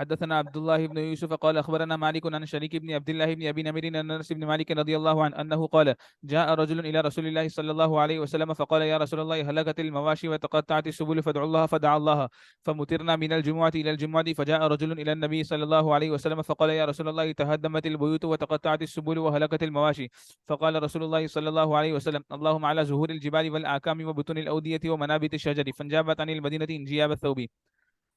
S1: حدثنا عبد الله بن يوسف قال اخبرنا مالك عن شريك بن عبد الله بن ابي نمير عن انس بن مالك رضي الله عنه انه قال جاء رجل الى رسول الله صلى الله عليه وسلم فقال يا رسول الله هلكت المواشي وتقطعت السبل فادعوا الله فدعا الله فمطرنا من الجمعة الى الجمعة فجاء رجل الى النبي صلى الله عليه وسلم فقال يا رسول الله تهدمت البيوت وتقطعت السبل وهلكت المواشي فقال رسول الله صلى الله عليه وسلم اللهم على زهور الجبال والاكام وبطون الاودية ومنابت الشجر فانجابت عن المدينة انجياب الثوب.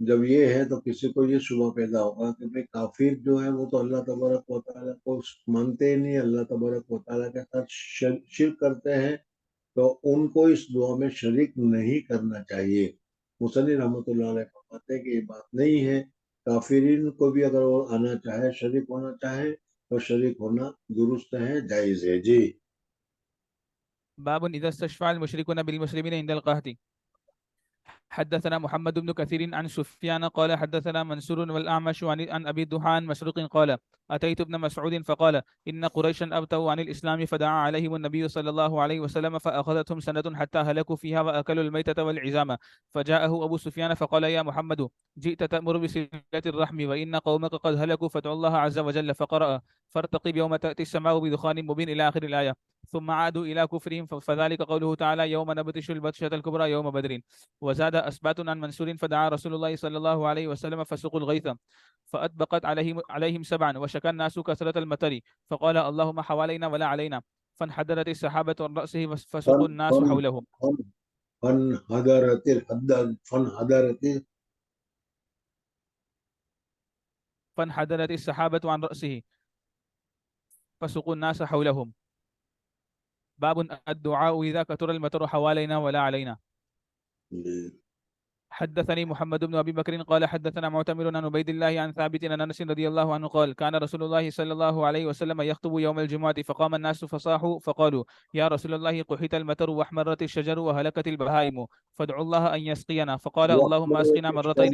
S2: جب یہ ہے تو کسی کو یہ شبہ پیدا ہوگا کہ بھئی کافر جو ہے وہ تو اللہ تبارک و تعالیٰ کو مانتے ہی نہیں، اللہ تبارک و تعالیٰ کے ساتھ شرک کرتے ہیں، تو ان کو اس دعا میں شریک نہیں کرنا چاہیے۔ مصنف رحمۃ اللہ علیہ فرماتے ہیں کہ یہ بات نہیں ہے، کافرین کو بھی اگر وہ آنا چاہے، شریک ہونا چاہے تو شریک ہونا درست ہے، جائز ہے۔ جی
S1: باب إذا استشفع المشركون بالمسلمين عند القهط. حدثنا محمد بن كثير عن سفيان قال حدثنا منصور والأعمش عن أبي الدحان مسروق قال أتيت ابن مسعود فقال إن قريشا أبتوا عن الإسلام فدعا عليهم النبي صلى الله عليه وسلم فأخذتهم سنة حتى هلكوا فيها وأكلوا الميتة والعزام. فجاءه أبو سفيان فقال يا محمد جئت تأمر بصلة الرحم وإن قومك قد هلكوا فادعوا الله عز وجل. فقرأ فارتقب يوم تأتي السماء بدخان مبين إلى آخر الآية. ثم عادوا إلى كفرهم فذلك قوله تعالى يوم نبطش البطشة الكبرى يوم بدر. وزاد أسبات عن منصور فدعا رسول الله صلى الله عليه وسلم فسقوا الغيث فأطبقت عليهم سبعا وشكى الناس كثرة المطر فقال اللهم حوالينا ولا علينا. فانحدرت السحابة عن رأسه
S2: فن
S1: فسقوا الناس
S2: فن
S1: حولهم.
S2: فن فن حضرت فن حضرت
S1: فانحدرت السحابة عن رأسه فسقوا الناس حولهم. باب الدعاء إذا كثر المطر حوالينا ولا علينا. حدثني محمد بن أبي بكر قال حدثنا معتمر عن عبيد الله عن ثابت عن أنس رضي الله عنه قال كان رسول الله صلى الله عليه وسلم يخطب يوم الجمعة فقام الناس فصاحوا فقالوا يا رسول الله قحط المطر واحمرت الشجر وهلكت البهائم فادعوا الله أن يسقينا. فقال اللهم أسقنا مرتين.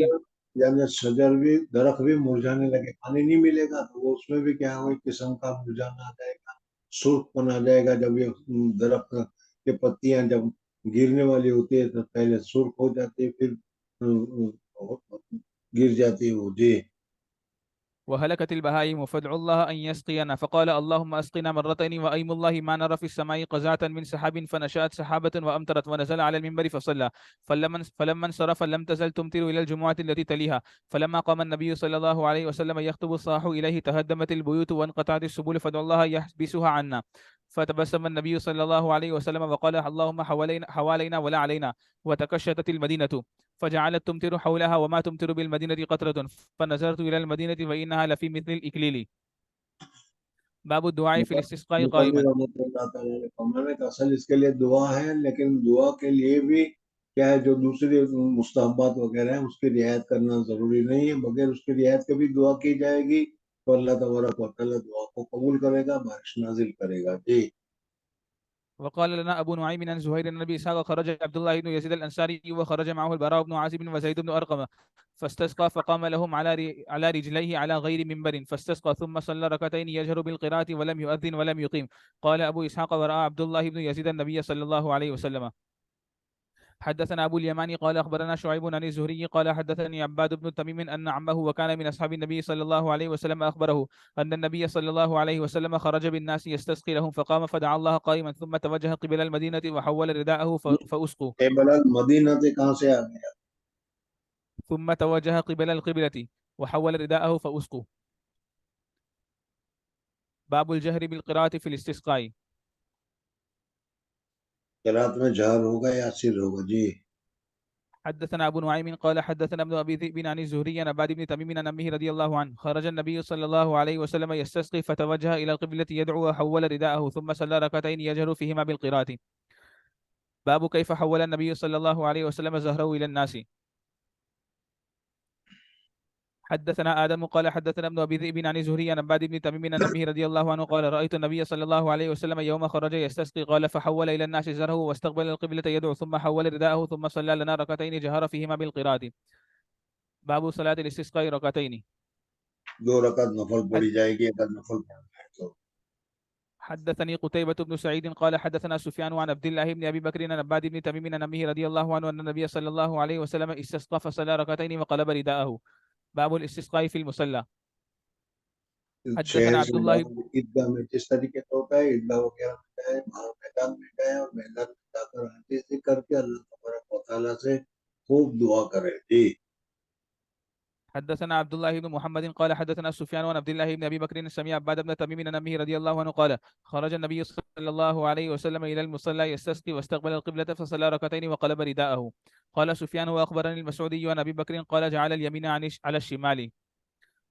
S2: یعنی شجر بھی، درخت بھی مرجھانے لگے، پانی نہیں ملے گا تو وہ اس میں بھی کیا ہوئی قسم کا مرجھانا آ جائے گا، سرخ پن آ جائے گا۔ جب یہ درخت کے پتیاں جب گرنے والی ہوتی ہے تو پہلے سرخ ہو جاتی ہے، پھر گر جاتی ہے وہ۔ جی
S1: وهلكت البهائم فادعوا الله أن يسقينا. فقال اللهم أسقنا مرتين وأيم الله ما نرى في السماء قزعة من سحاب فنشأت سحابة وأمطرت. ونزل على المنبر فصلى. فلما انصرف لم تزل تمطر إلى الجمعة التي تليها. فلما قام النبي صلى الله عليه وسلم يخطب صاحوا إليه تهدمت البيوت وانقطعت السبل فادعوا الله يحبسها عنا. فتبسم النبي صلى الله عليه وسلم وقال اللهم حوالينا ولا علينا. وتكشتت المدينة فجعلت تمطر حولها وما تمطر بالمدينة قطرة. فنظرت إلى المدينة فإنها لفي مثل الإكليل. باب الدعاء في الاستسقاء
S2: مصنف
S1: قائما.
S2: رحمۃ اللہ تعالیٰ نے فرمایا کہ اصل اس کے لیے دعا ہے، لیکن دعا کے لیے بھی کیا ہے، جو دوسری مستحبات وغیرہ ہیں اس کی رعایت کرنا ضروری نہیں ہے، بغیر اس کی رعایت کے بھی دعا کی جائے گی تو اللہ تبارک و تعالیٰ دعا کو قبول کرے گا، بارش نازل کرے گا۔ جی
S1: وقال لنا أبو نعيم عن زهير بن أبي إسحاق خرج عبد الله بن يزيد الأنصاري وخرج معه البراء بن عازب وزيد بن أرقم فاستسقى فقام لهم على رجليه على غير منبر فاستسقى ثم صلى ركعتين يجهر بالقراءة ولم يؤذن ولم يقيم. قال أبو إسحاق ورأى عبد الله بن يزيد النبي صلى الله عليه وسلم. حدثنا أبو اليماني قال أخبرنا شعيب عن الزهري قال حدثني عباد بن تميم أن عمه وكان من أصحاب النبي صلى الله عليه وسلم أخبره أن النبي صلى الله عليه وسلم خرج بالناس يستسقي لهم فقام فدعا الله قائما ثم توجه قبل المدينة وحول رداءه فأسقوا.
S2: قبل المدینہ سے کہاں سے آ گیا؟
S1: ثم توجه قبل القبلة وحول رداءه فأسقوا. باب الجهر بالقراءة في الاستسقاء.
S2: قرات میں جہر ہوگا یا سر ہوگا؟ جی
S1: حدثنا أبو نعيم قال حدثنا ابن أبي ذئب عن الزهري عن عباد بن تميم عن أمه رضي الله عنه خرج النبي صلى الله عليه وسلم يستسقي فتوجه إلى القبلة يدعو وحول رداءه ثم صلى ركعتين يجهر فيهما بالقراءة. باب كيف حول النبي صلى الله عليه وسلم زهره إلى الناس. حدثنا آدم قال حدثنا ابن أبي ذئب عن الزهري عن عباد بن تميم عن أمه رضي الله عنه قال رأيت النبي صلى الله عليه وسلم يوم خرج يستسقي قال فحول إلى الناس زهره واستقبل القبلة يدعو ثم حول رداءه ثم صلى لنا ركعتين جهر فيهما بالقراءة. باب صلاة الاستسقاء ركعتين.
S2: دو رکعت نفل پڑھی جائے گی اگر نفل پڑھنا ہے تو۔
S1: حدثني قتيبة بن سعيد قال حدثنا سفيان عن عبد الله بن أبي بكر عن عباد بن تميم عن أمه رضي الله عنه أن النبي صلى الله عليه وسلم استسقى فصلى ركعتين وقلب رداءه. باب الاستسقاء في المصلى. حدثنا
S2: شہر
S1: عبد
S2: سے
S1: الله
S2: عیدگاہ میں جس طریقے سے ہوتا ہے، عیدگاہ وغیرہ میں جائے، باہر میدان میں جائے اور میدان میں جا کر عاجزی کر کے اللہ تبارک و تعالیٰ سے خوب دعا کرے۔ جی
S1: حدثنا عبد الله بن محمد قال حدثنا سفيان عن عبد الله بن ابي بكر سمع عباد بن تميم عن امه رضي الله عنه قال خرج النبي صلى الله عليه وسلم الى المصلى يستسقي واستقبل القبلة فصلى ركعتين وقلب رداءه. قال سفيان واخبرني المسعودي عن ابي بكر قال جعل اليمين على الشمال.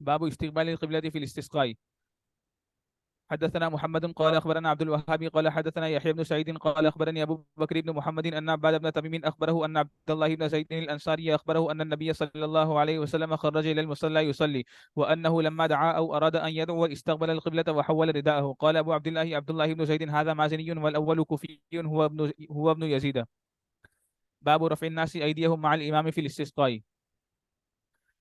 S1: باب استقبال القبلة في الاستسقاء. حدثنا محمد قال اخبرنا عبد الوهاب قال حدثنا يحيى بن سعيد قال اخبرني ابو بكر بن محمد ان عباد بن تميم اخبره ان عبد الله بن زيد الانصاري اخبره ان النبي صلى الله عليه وسلم خرج الى المصلى يصلي وانه لما دعا او اراد ان يدعو استقبل القبلة وحول رداءه. قال ابو عبد الله بن زيد هذا مازني والاول كوفي هو ابن يزيد. باب رفع الناس ايديهم مع الامام في الاستسقاء.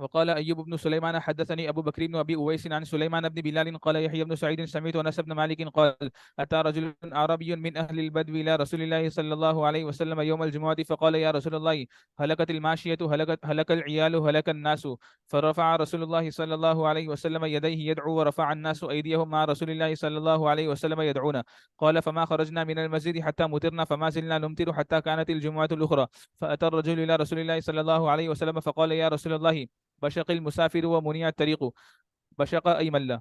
S1: وقال أيوب بن سليمان حدثني أبو بكر بن أبي أويس عن سليمان بن بلال قال يحيى بن سعيد سمعت أنس بن مالك قال أتى رجل أعرابي من أهل البدو إلى رسول الله صلى الله عليه وسلم يوم الجمعة فقال يا رسول الله هلكت الماشية هلك العيال هلك الناس. فرفع رسول الله صلى الله عليه وسلم يديه يدعو ورفع الناس أيديهم مع رسول الله صلى الله عليه وسلم يدعون. قال فما خرجنا من المسجد حتى مطرنا فما زلنا نمطر حتى كانت الجمعة الأخرى. فأتى الرجل إلى رسول الله صلى الله عليه وسلم فقال يا رسول الله بشق المسافر ومنيع الطريق. بشق أي ملا.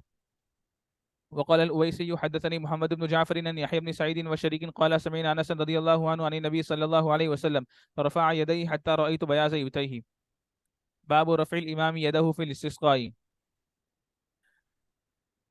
S1: وقال الأويسي حدثني محمد بن جعفر أن يحيى بن سعيد وشريك قال سمعنا أنس رضي الله عنه عن النبي صلى الله عليه وسلم فرفع يديه حتى رأيت بياض يديه. باب رفع الإمام يده في الاستسقاء.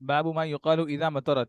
S1: باب ما يقال إذا مطرت.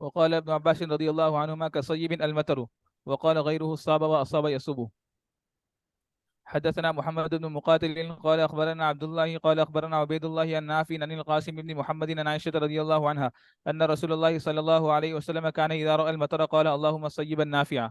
S1: وقال ابن عباس رضي الله عنهما كصيب المطر. وقال غيره الصاب وأصاب يصب. حدثنا محمد بن مقاتل قال أخبرنا عبد الله قال أخبرنا عبيد الله عن نافع عن القاسم بن محمد عن عائشة رضي الله عنها أن رسول الله صلى الله عليه وسلم كان إذا رأى المطر قال اللهم صيبا نافعا.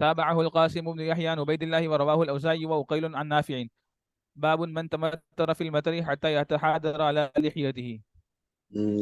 S1: تابعه القاسم بن يحيى عن عبيد الله ورواه الأوزاعي وأقيل عن نافع. باب من تمتر في المطر حتى يتحادر على لحيته.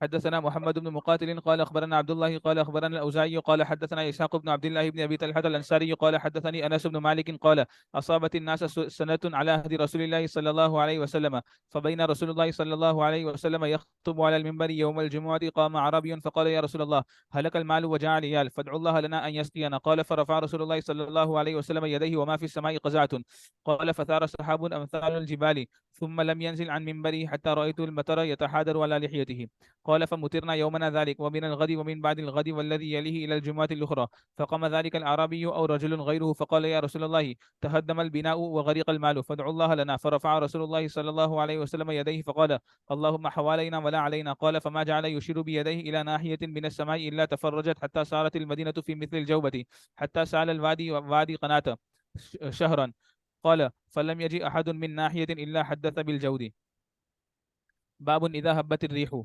S1: حدثنا محمد بن مقاتل قال اخبرنا عبد الله قال اخبرنا الاوزاعي قال حدثنا اسحاق بن عبد الله بن ابي طلحه الانصاري قال حدثني انس بن مالك قال اصابت الناس سنه على عهد رسول الله صلى الله عليه وسلم، فبين رسول الله صلى الله عليه وسلم يخطب على المنبر يوم الجمعه قام اعرابي فقال يا رسول الله هلك المال وجاع العيال فادعوا الله لنا ان يسقينا. قال فرفع رسول الله صلى الله عليه وسلم يديه وما في السماء قزعه. قال فثار سحاب امثال الجبال ثم لم ينزل عن منبره حتى رايت المطر يتحادر على لحيته. قال فمطرنا يومنا ذلك ومن الغد ومن بعد الغد والذي يليه إلى الجمعة الأخرى. فقام ذلك الأعرابي أو رجل غيره فقال يا رسول الله تهدم البناء وغرق المال فادعوا الله لنا. فرفع رسول الله صلى الله عليه وسلم يديه فقال اللهم حوالينا ولا علينا. قال فما جعل يشير بيديه إلى ناحية من السماء إلا تفرجت حتى صارت المدينة في مثل الجوبة حتى سال الوادي وادي قناة شهرا. قال فلم يجي أحد من ناحية إلا حدث بالجود. باب إذا هبت الريح.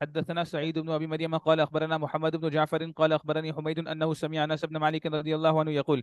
S1: حدثنا سعيد بن ابي مريم قال اخبرنا محمد بن جعفر قال اخبرني حميد انه سمع انس بن مالك رضي الله عنه يقول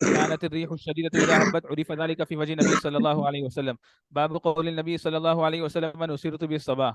S1: كانت الريح الشديده اذا هبت عرف ذلك في وجه النبي صلى الله عليه وسلم. باب قول النبي صلى الله عليه وسلم نصرت بالصباح.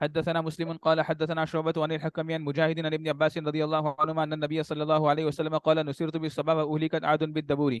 S1: حدثنا مسلم قال حدثنا شعبة عن الحكم عن مجاهد عن ابن عباس رضي الله عنهما أن النبي صلى الله عليه وسلم قال نصرت بالصباح وأهلكت عاد بالدبور.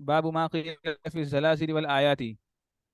S1: باب ما قيل في الزلازل والآيات.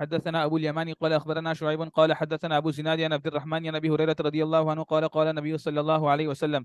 S1: حدثنا أبو اليماني قال أخبرنا شعيب قال حدثنا أبو زناد عن عبد الرحمن عن أبي هريرة رضي الله عنه قال قال النبي صلى الله عليه وسلم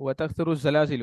S1: وتكثر الزلازل.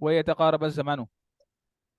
S1: ويتقارب الزمان.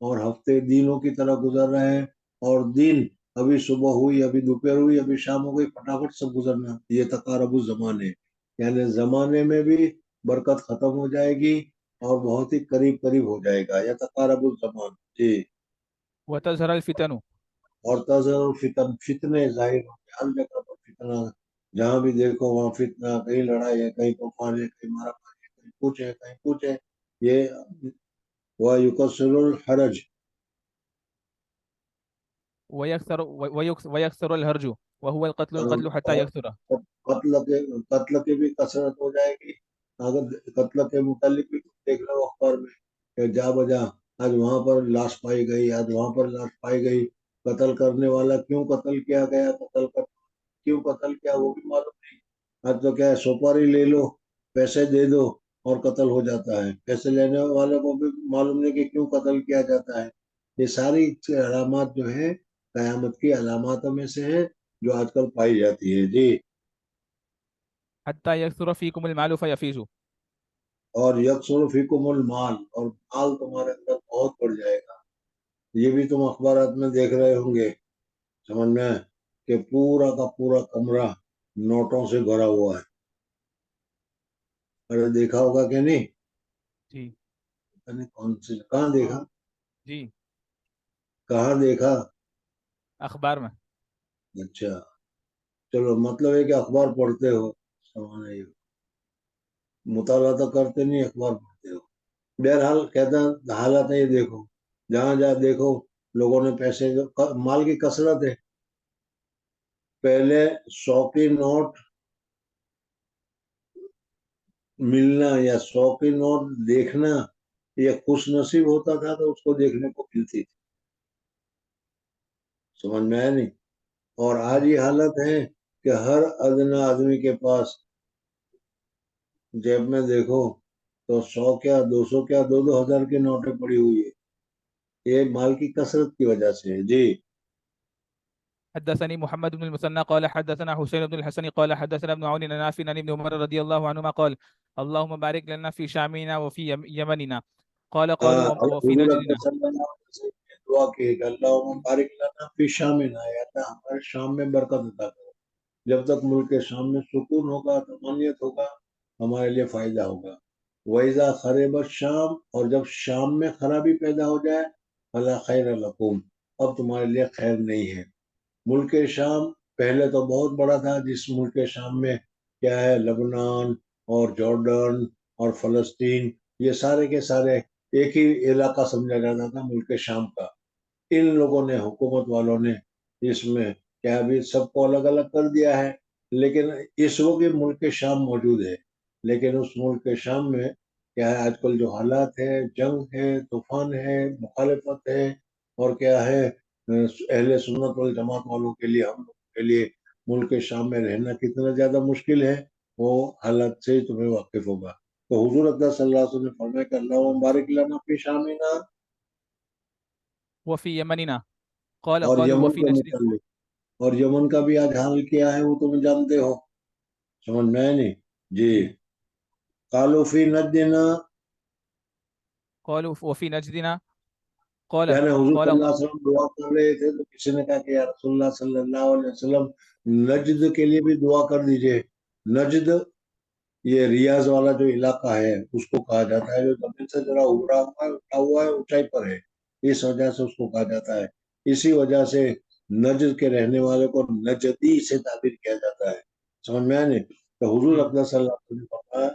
S2: اور ہفتے دنوں کی طرح گزر رہے ہیں، اور دن ابھی صبح ہوئی، ابھی دوپہر ہوئی، ابھی شام ہو گئی، فٹافٹ سب گزرنا. یہ تقارب الزمان ہے، یعنی زمانے میں بھی برکت ختم ہو جائے گی اور بہت ہی قریب قریب ہو جائے گا. یہ تقارب الزمان. جی.
S1: وتظهر الفتن.
S2: اور تظہر فتن، فتنے ظاہر ہوں گے ہر جگہ پر فتنہ. جہاں بھی دیکھو وہاں فتنہ، کہیں لڑائی ہے، کہیں طوفان ہے، کہیں مارا ماری ہے، کہیں کچھ ہے، کہیں کچھ ہے. یہ وَيُكَسِّرُ الْحَرَجَ.
S1: ويكثر الهرج وهو القتل حتى يكثر.
S2: قتل قتل کی بھی کثرت ہو جائے گی. اگر قتل کے متعلق بھی دیکھ رہے ہو اخبار میں کہ جا بجا آج وہاں پر لاش پائی گئی، آج وہاں پر لاش پائی گئی. قتل کرنے والا کیوں قتل کیا گیا، کیوں قتل کیا وہ بھی معلوم نہیں. آج تو کیا ہے، سوپاری لے لو، پیسے دے دو اور قتل ہو جاتا ہے. پیسے لینے والوں کو بھی معلوم نہیں کہ کیوں قتل کیا جاتا ہے. یہ ساری علامات جو ہے قیامت کی علاماتوں میں سے ہے جو آج کل پائی جاتی ہے. جی.
S1: حتى يكثر فيكم المال فيفيز.
S2: اور یکسر فیکم المال، اور مال تمہارے اندر بہت بڑھ جائے گا. یہ بھی تم اخبارات میں دیکھ رہے ہوں گے، سمجھ میں، کہ پورا کا پورا کمرہ نوٹوں سے بھرا ہوا ہے. ارے دیکھا ہوگا کہ نہیں؟
S1: جی
S2: پتہ نہیں کون سے، کہاں دیکھا،
S1: جی
S2: کہاں دیکھا؟
S1: اخبار میں.
S2: اچھا، چلو، مطلب ہے کہ اخبار پڑھتے ہو. سمجھ، مطالعہ تو کرتے نہیں، اخبار پڑھتے ہو. بہرحال کہتا ہے حالت ہے یہ. دیکھو جہاں جہاں دیکھو لوگوں نے پیسے، مال کی کثرت ہے. پہلے 100 کی نوٹ ملنا یا 100 کی نوٹ دیکھنا یہ خوش نصیب ہوتا تھا تو اس کو دیکھنے کو ملتی تھی. سمجھ میں آیا نہیں؟ اور آج یہ حالت ہے کہ ہر ادنا آدمی کے پاس جیب میں دیکھو تو 100 کیا 200 کیا 2,000 کی نوٹیں پڑی ہوئی ہے. یہ مال کی کثرت کی وجہ سے ہے. جی.
S1: حدثني محمد بن المثنى قال حدثنا حسين بن الحسن قال حدثنا ابن عون نافع عن ابن عمر رضي الله عنهما قال اللهم بارك لنا في شامنا وفي يمننا. قال قالوا وفي
S2: حضور اکرم
S1: نجدنا.
S2: صلی اللہ علیہ وسلم نے دعا کی کہ اللہم بارک لنا فی شامنا، یا اللہ ہمارے شام میں برکت عطا کرو. جب تک ملک کے شام میں سکون ہوگا، امنیت ہوگا، ہمارے لیے فائدہ ہوگا. وَإِذَا خَرِبَ الشام، اور جب شام میں خرابی پیدا ہو جائے، فَلَا خَيْرَ لَكُمْ، اب تمہارے لیے خیر نہیں ہے. ملک شام پہلے تو بہت بڑا تھا، جس ملک شام میں کیا ہے، لبنان اور جارڈن اور فلسطین، یہ سارے کے سارے ایک ہی علاقہ سمجھا جاتا تھا ملک شام کا. ان لوگوں نے، حکومت والوں نے اس میں کیا بھی سب کو الگ الگ کر دیا ہے. لیکن اس وقت ملک شام موجود ہے، لیکن اس ملک شام میں کیا ہے، آج کل جو حالات ہے، جنگ ہے، طوفان ہے، مخالفت ہے، اور کیا ہے، اہل سنت والجماعت والوں کے لیے، ہم لوگوں کے لیے ملک شام میں رہنا کتنا زیادہ مشکل ہے، وہ حالت سے تمہیں واقف ہوگا. تو حضور اکرم صلی اللہ علیہ وسلم نے فرمایا کہ اللہ بارک لنا فی شامنا.
S1: وفي يمننا. قال
S2: اور
S1: قالوا
S2: یمن
S1: وفي
S2: کے
S1: نجدنا.
S2: متعلق، اور یمن کا بھی آج حال کیا ہے وہ تم جانتے ہو. سمجھ میں نہیں؟ جی.
S1: جی.
S2: قالوا فی نجدنا،
S1: قالوا وفي نجدنا. قال
S2: یعنی حضور
S1: قال
S2: صلی اللہ
S1: الله.
S2: علیہ وسلم دعا کر رہے تھے تو کسی نے کہا کہ یا رسول اللہ صلی اللہ علیہ وسلم نجد کے لیے بھی دعا کر دیجئے. نجد یہ ریاض والا جو علاقہ ہے اس کو کہا جاتا ہے، جو زمین سے ذرا ابھرا ہوا ہے، اٹھا ہوا ہے، اونچائی پر ہے، اس وجہ سے اس کو کہا جاتا ہے. اسی وجہ سے نجد کے رہنے والے کو نجدی سے تعبیر کیا جاتا ہے. سمجھ میں آئے نہیں؟ تو حضور
S1: جی.
S2: اکرم صلی اللہ علیہ وسلم نے فرمایا،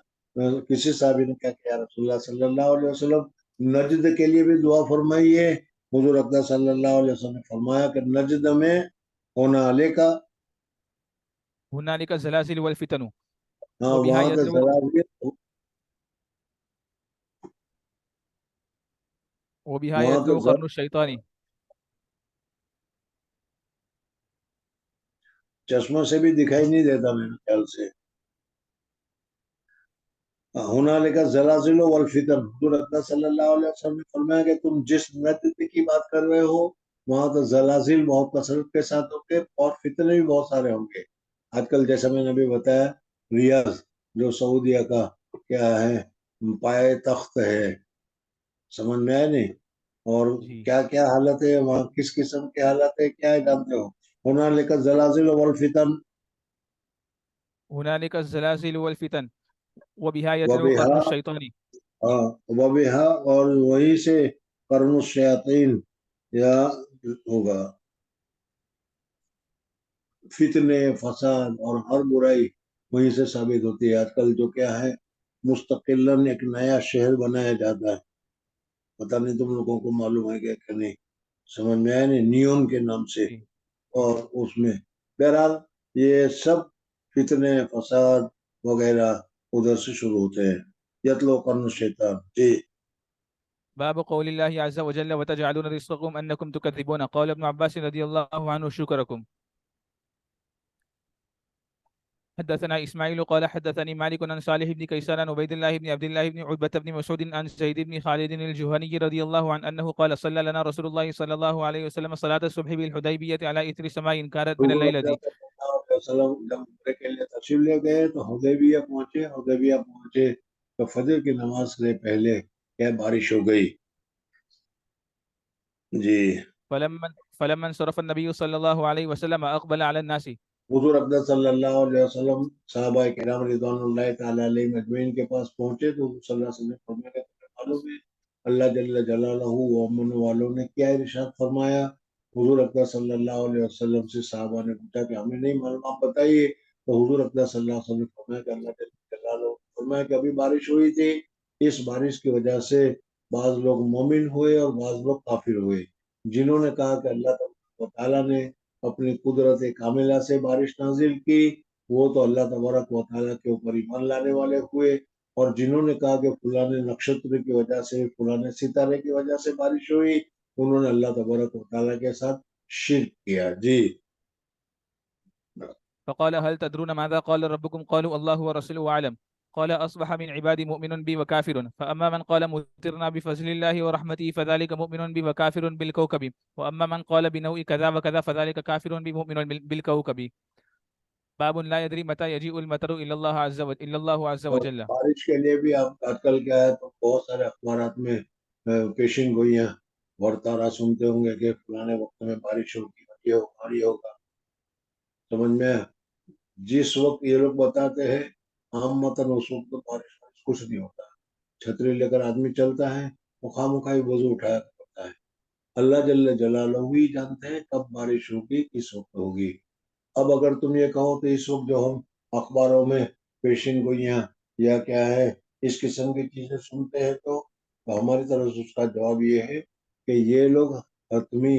S2: کسی صحابی نے کہا کہ یا رسول اللہ صلی اللہ علیہ وسلم نجد کے لیے بھی دعا فرمائیے. حضور اکرم صلی اللہ علیہ وسلم نے فرمایا کہ نجد میں ہونا علیہ کا،
S1: هنالك الزلازل والفتن
S2: ہاں
S1: وبها
S2: وہاں کا
S1: يزول
S2: ذرا
S1: وبها
S2: وہاں کا
S1: يزول قرن الشيطان.
S2: چشموں سے بھی دکھائی نہیں دیتا میرے خیال سے. ہنالک الزلازل والفتن، حضور اکرم صلی اللہ علیہ وسلم نے فرمایا کہ تم جس نجد کی بات کر رہے ہو وہاں تو زلازل بہت کثرت کے ساتھ ہوں گے اور فتنے بھی بہت سارے ہوں گے. آج کل جیسا میں نے ابھی بتایا، ریاض جو سعودیہ کا کیا ہے، پائے تخت ہے. سمجھ میں آئے نہیں؟ اور
S1: جی
S2: کیا کیا حالت ہے وہاں، کس قسم کی حالت ہے، کیا ہے جانتے ہو؟ ہنالک الزلازل والفتن
S1: هنالك الزلازل والفتن وبها يتلو قرن
S2: وبها،
S1: الشيطان.
S2: ہاں وبها، اور وہیں سے قرن الشیاطین یا ہوگا فتنے فساد اور ہر برائی وہیں سے ثابت ہوتی ہے۔ آج کل جو کیا ہے، مستقلاً ایک نیا شہر بنایا جاتا ہے، پتہ نہیں تم لوگوں کو معلوم ہے کہ نہیں، سمجھ میں آیا نہیں، نیوم کے نام سے،
S1: جی
S2: اور اس میں بہرحال یہ سب فتنے فساد وغیرہ ادھر سے شروع ہوتے ہیں۔ یتلو قرن الشیطان، جی۔
S1: باب قول الله عز وجل وتجعلون رزقكم أنكم تكذبون. قال ابن عباس رضي الله عنه شكركم. حدثنا إسماعيل قال حدثني مالك عن صالح بن كيسان عن عبيد الله بن عبد الله بن عتبة بن مسعود عن زيد بن خالد الجهني رضي الله عنه أنه قال صلى لنا رسول الله صلى الله عليه وسلم صلاة الصبح بالحديبية على إثر سماء كانت من
S2: حضور
S1: الليلة.
S2: اکرم صلی اللہ علیہ وسلم جب عمرے کے لیے تشریف لے گئے تو حدیبیہ پہنچے تو فجر کی نماز سے پہلے کیا بارش ہو گئی، جی۔
S1: فلما انصرف النبي صلی اللہ علیہ وسلم اقبل على الناس.
S2: حضور اقدس صلی اللہ علیہ وسلم صحابہ کرام رضوان اللہ تعالیٰ علیہ مجمعین کے پاس پہنچے تو حضور صلی اللہ علیہ وسلم نے فرمایا کہ تمہیں معلوم ہے اللہ جل جلالہ و امن والوں نے کیا ارشاد فرمایا؟ حضور اقدس صلی اللہ علیہ وسلم سے صحابہ نے پوچھا کہ ہمیں نہیں معلوم، آپ بتائیے۔ تو حضور اقدس صلی اللہ علیہ وسلم نے فرمایا کہ اللہ جل جلالہ نے فرمایا کہ ابھی بارش ہوئی تھی، اس بارش کی وجہ سے بعض لوگ مومن ہوئے اور بعض لوگ کافر ہوئے۔ جنہوں نے کہا کہ اللہ تعالیٰ نے اپنی قدرت کاملہ سے بارش نازل کی، وہ تو اللہ تبارک و تعالیٰ کے اوپر ایمان لانے والے ہوئے، اور جنہوں نے کہا کہ فلاں نکشتر کی وجہ سے، فلاں ستارے کی وجہ سے بارش ہوئی، انہوں نے اللہ تبارک و تعالیٰ کے ساتھ شرک کیا، جی۔
S1: فقال هل تدرون ماذا قال ربكم؟ قالوا الله ورسوله أعلم. قال أصبح من عبادي مؤمن بي وكافر، فأما من قال مطرنا بفضل الله ورحمته فذلك مؤمن بي وكافر بالكوكب، وأما من قال بنوء كذا وكذا فذلك كافر بي مؤمن بالكوكب. باب لا يدري متى يجيء المطر إلا الله عز
S2: اور
S1: وجل.
S2: بارش کے لیے بھی آپ آج کل کیا ہے تو بہت سارے اخبارات میں پیشن گوئیاں ورتارا سنتے ہوں گے کہ فلانے وقت میں بارش ہوگی، یہ ہوگا یہ ہوگا، سمجھ میں؟ جس وقت یہ لوگ بتاتے ہیں عام متن اس وقت تو بارش کچھ نہیں ہوتا، چھتری لے کر آدمی چلتا ہے، مخواہ مخواہ وضو اٹھایا کرتا ہے۔ اللہ جل جلالہ ہی جانتے ہیں کب بارش ہوگی، کس وقت ہوگی۔ اب اگر تم یہ کہو تو اس وقت جو ہم اخباروں میں پیشن گوئیاں یا کیا ہے اس قسم کی چیزیں سنتے ہیں تو ہماری طرف سے اس کا جواب یہ ہے کہ یہ لوگ حتمی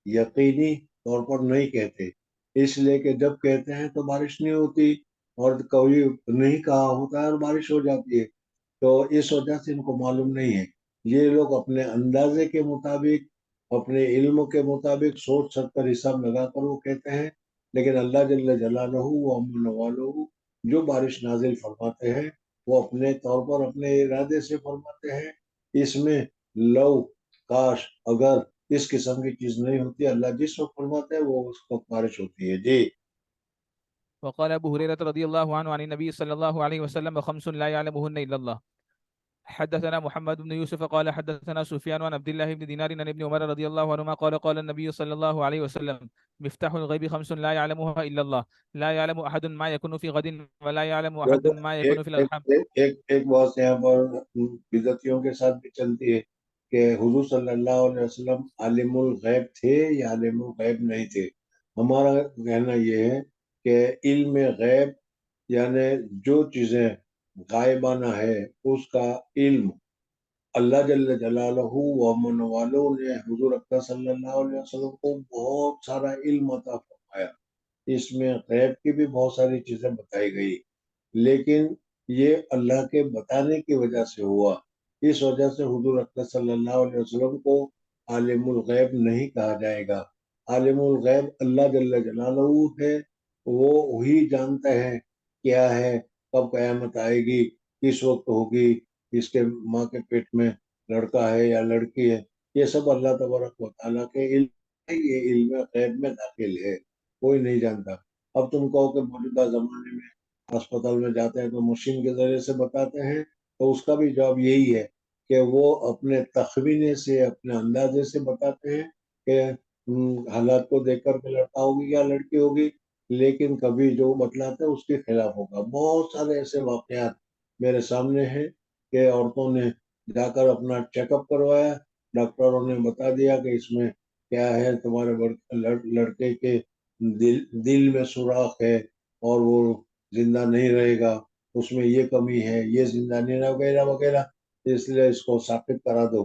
S2: یقینی طور پر نہیں کہتے، اس لیے کہ جب کہتے ہیں تو بارش نہیں ہوتی، اور کوئی نہیں کہا ہوتا ہے اور بارش ہو جاتی ہے، تو اس وجہ سے ان کو معلوم نہیں ہے۔ یہ لوگ اپنے اندازے کے مطابق، اپنے علم کے مطابق سوچ سک کر حساب لگا کر وہ کہتے ہیں، لیکن اللہ جل جلالہ و امن والہ جو بارش نازل فرماتے ہیں وہ اپنے طور پر اپنے ارادے سے فرماتے ہیں، اس میں لو کاش اگر اس قسم کی چیز نہیں ہوتی، اللہ جس وقت فرماتے ہیں وہ اس وقت بارش ہوتی ہے، جی۔
S1: وقال أبو هريرة رضي الله عنه عن النبي صلى الله عليه وسلم خمس لا يعلمهن إلا الله. حدثنا محمد بن يوسف قال حدثنا سفيان عن عبد الله بن دينار عن ابن عمر رضي الله عنهما قال قال النبي صلى الله عليه وسلم مفتاح الغيب خمس لا يعلمها إلا الله. لا يعلم أحد ما يكون في غد ولا يعلم أحد
S2: دیکھو،
S1: ما
S2: ایک
S1: يكون في
S2: ایک
S1: الأرحام.
S2: ایک بات یہاں پر بدعتیوں کے ساتھ بھی چلتی ہے کہ حضور صلی اللہ علیہ وسلم عالم الغیب تھے یا عالم الغیب نہیں تھے۔ ہمارا کہنا یہ ہے کہ علم غیب یعنی جو چیزیں غائبانہ ہے اس کا علم اللہ جل جلالہ و من والوں نے حضور اکرم صلی اللہ علیہ وسلم کو بہت سارا علم عطا فرمایا، اس میں غیب کی بھی بہت ساری چیزیں بتائی گئی، لیکن یہ اللہ کے بتانے کی وجہ سے ہوا، اس وجہ سے حضور اکرم صلی اللہ علیہ وسلم کو عالم الغیب نہیں کہا جائے گا۔ عالم الغیب اللہ جل جلالہ ہے، وہ وہی جانتا ہے کیا ہے، کب قیامت آئے گی، کس وقت ہوگی، اس کے ماں کے پیٹ میں لڑکا ہے یا لڑکی ہے، یہ سب اللہ تبارک و تعالیٰ کے علم ہے، یہ علم غیب میں داخل ہے، کوئی نہیں جانتا۔ اب تم کہو کہ موجودہ زمانے میں اسپتال میں جاتے ہیں تو مشین کے ذریعے سے بتاتے ہیں، تو اس کا بھی جواب یہی ہے کہ وہ اپنے تخمینے سے اپنے اندازے سے بتاتے ہیں کہ حالات کو دیکھ کر کے لڑکا ہوگی یا لڑکی ہوگی، لیکن کبھی جو بتلاتے ہیں اس کے خلاف ہوگا۔ بہت سارے ایسے واقعات میرے سامنے ہیں کہ عورتوں نے جا کر اپنا چیک اپ کروایا، ڈاکٹروں نے بتا دیا کہ اس میں کیا ہے، تمہارے لڑکے کے دل میں سوراخ ہے اور وہ زندہ نہیں رہے گا، اس میں یہ کمی ہے، یہ زندہ نہیں رہے، وغیرہ وغیرہ، اس لیے اس کو ثابت کرا دو۔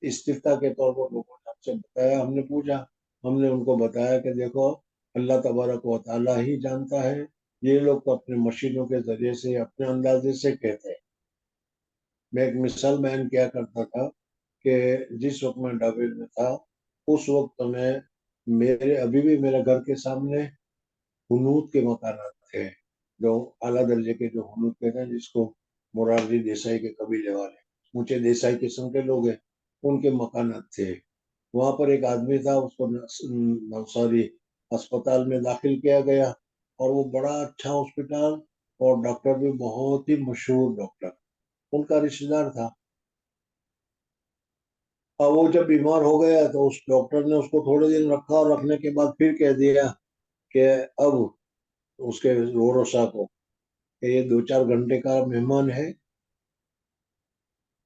S2: استفتاء کے طور پر لوگوں نے ہم سے بتایا، ہم نے پوچھا، ہم نے ان کو بتایا کہ دیکھو اللہ تبارک و تعالیٰ ہی جانتا ہے، یہ لوگ تو اپنے مشینوں کے ذریعے سے اپنے اندازے سے کہتے ہیں۔ میں ایک مثال بیان کیا کرتا تھا کہ جس وقت میں ڈابل میں تھا اس وقت میں میرے ابھی بھی میرے گھر کے سامنے حنوط کے مکانات تھے، جو اعلیٰ درجے کے جو حنوط کہتے ہیں، جس کو مرارجی دیسائی کے قبیلے والے اونچے دیسائی قسم کے لوگ ہیں، ان کے مکانات تھے۔ وہاں پر ایک آدمی تھا، اس کو نوساری اسپتال میں داخل کیا گیا، اور وہ بڑا اچھا ہاسپٹل اور ڈاکٹر بھی بہت ہی مشہور ڈاکٹر ان کا رشتہ دار تھا۔ اور وہ جب بیمار ہو گیا تو اس ڈاکٹر نے اس کو تھوڑے دن رکھا، اور رکھنے کے بعد پھر کہہ دیا کہ اب اس کے ورثاء کو کہ یہ 2-4 گھنٹے کا مہمان ہے،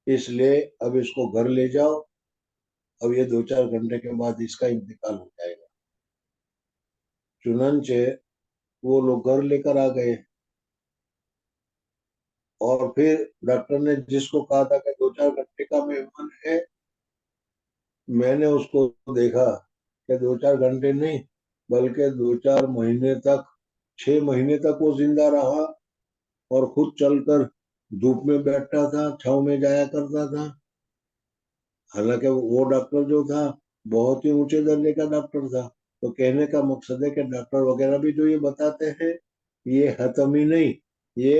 S2: اس لیے اب اس کو گھر لے جاؤ، اب یہ 2-4 گھنٹے کے بعد اس کا انتقال ہو جائے گا۔ چنانچہ وہ لوگ گھر لے کر آ گئے، اور پھر ڈاکٹر نے جس کو کہا تھا کہ 2-4 گھنٹے کا مہمان ہے، میں نے اس کو دیکھا کہ 2-4 گھنٹے نہیں بلکہ 2-4 مہینے تک، 6 مہینے تک وہ زندہ رہا، اور خود چل کر دھوپ میں بیٹھتا تھا، چھاؤں میں جایا کرتا تھا۔ حالانکہ وہ ڈاکٹر جو تھا بہت ہی اونچے درجے کا ڈاکٹر تھا۔ تو کہنے کا مقصد ہے کہ ڈاکٹر وغیرہ بھی جو یہ بتاتے ہیں، یہ حتمی نہیں، یہ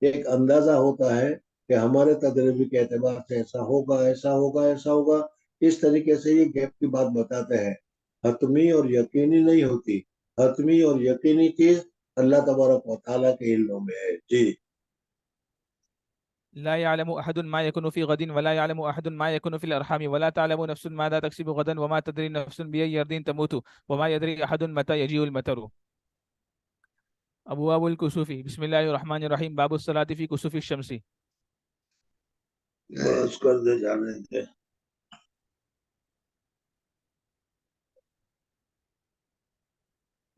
S2: ایک اندازہ ہوتا ہے کہ ہمارے تجربے کے اعتبار سے ایسا ہوگا، ایسا ہوگا، ایسا ہوگا، اس طریقے سے یہ گیپ کی بات بتاتے ہیں، حتمی اور یقینی نہیں ہوتی۔ حتمی اور یقینی چیز اللہ تبارک و تعالیٰ کے علم میں ہے۔ جی
S1: لا يعلم أحد ما يكون في غد ولا يعلم أحد ما يكون في الأرحام ولا تعلم نفس ماذا تكسب غدا وما تدري نفس بأي أرض تموت وما يدري أحد متى يجيء المطر. أبواب الكسوف. بسم الله الرحمن الرحيم. باب الصلاة في كسوف الشمس.
S2: بس کر دے جانے دے۔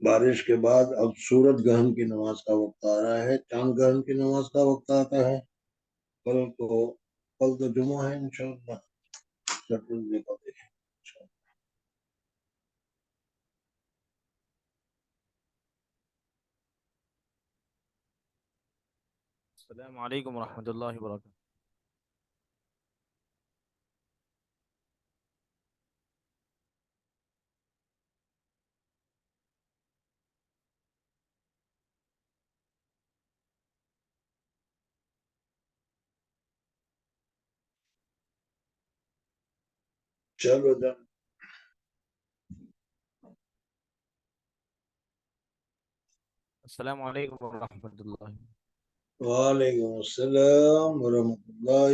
S2: بارش کے بعد اب سورج گرہن کی نماز کا وقت آ رہا ہے، چاند گرہن کی نماز کا وقت آتا ہے۔ کل تو جمعہ ہے، انشاءاللہ سیٹرڈے کو دیکھیں۔
S1: السلام عليكم ورحمة الله وبركاته.
S2: چلو جان،
S1: السلام عليكم ورحمة الله.
S2: وعلیکم السلام ورحمۃ اللہ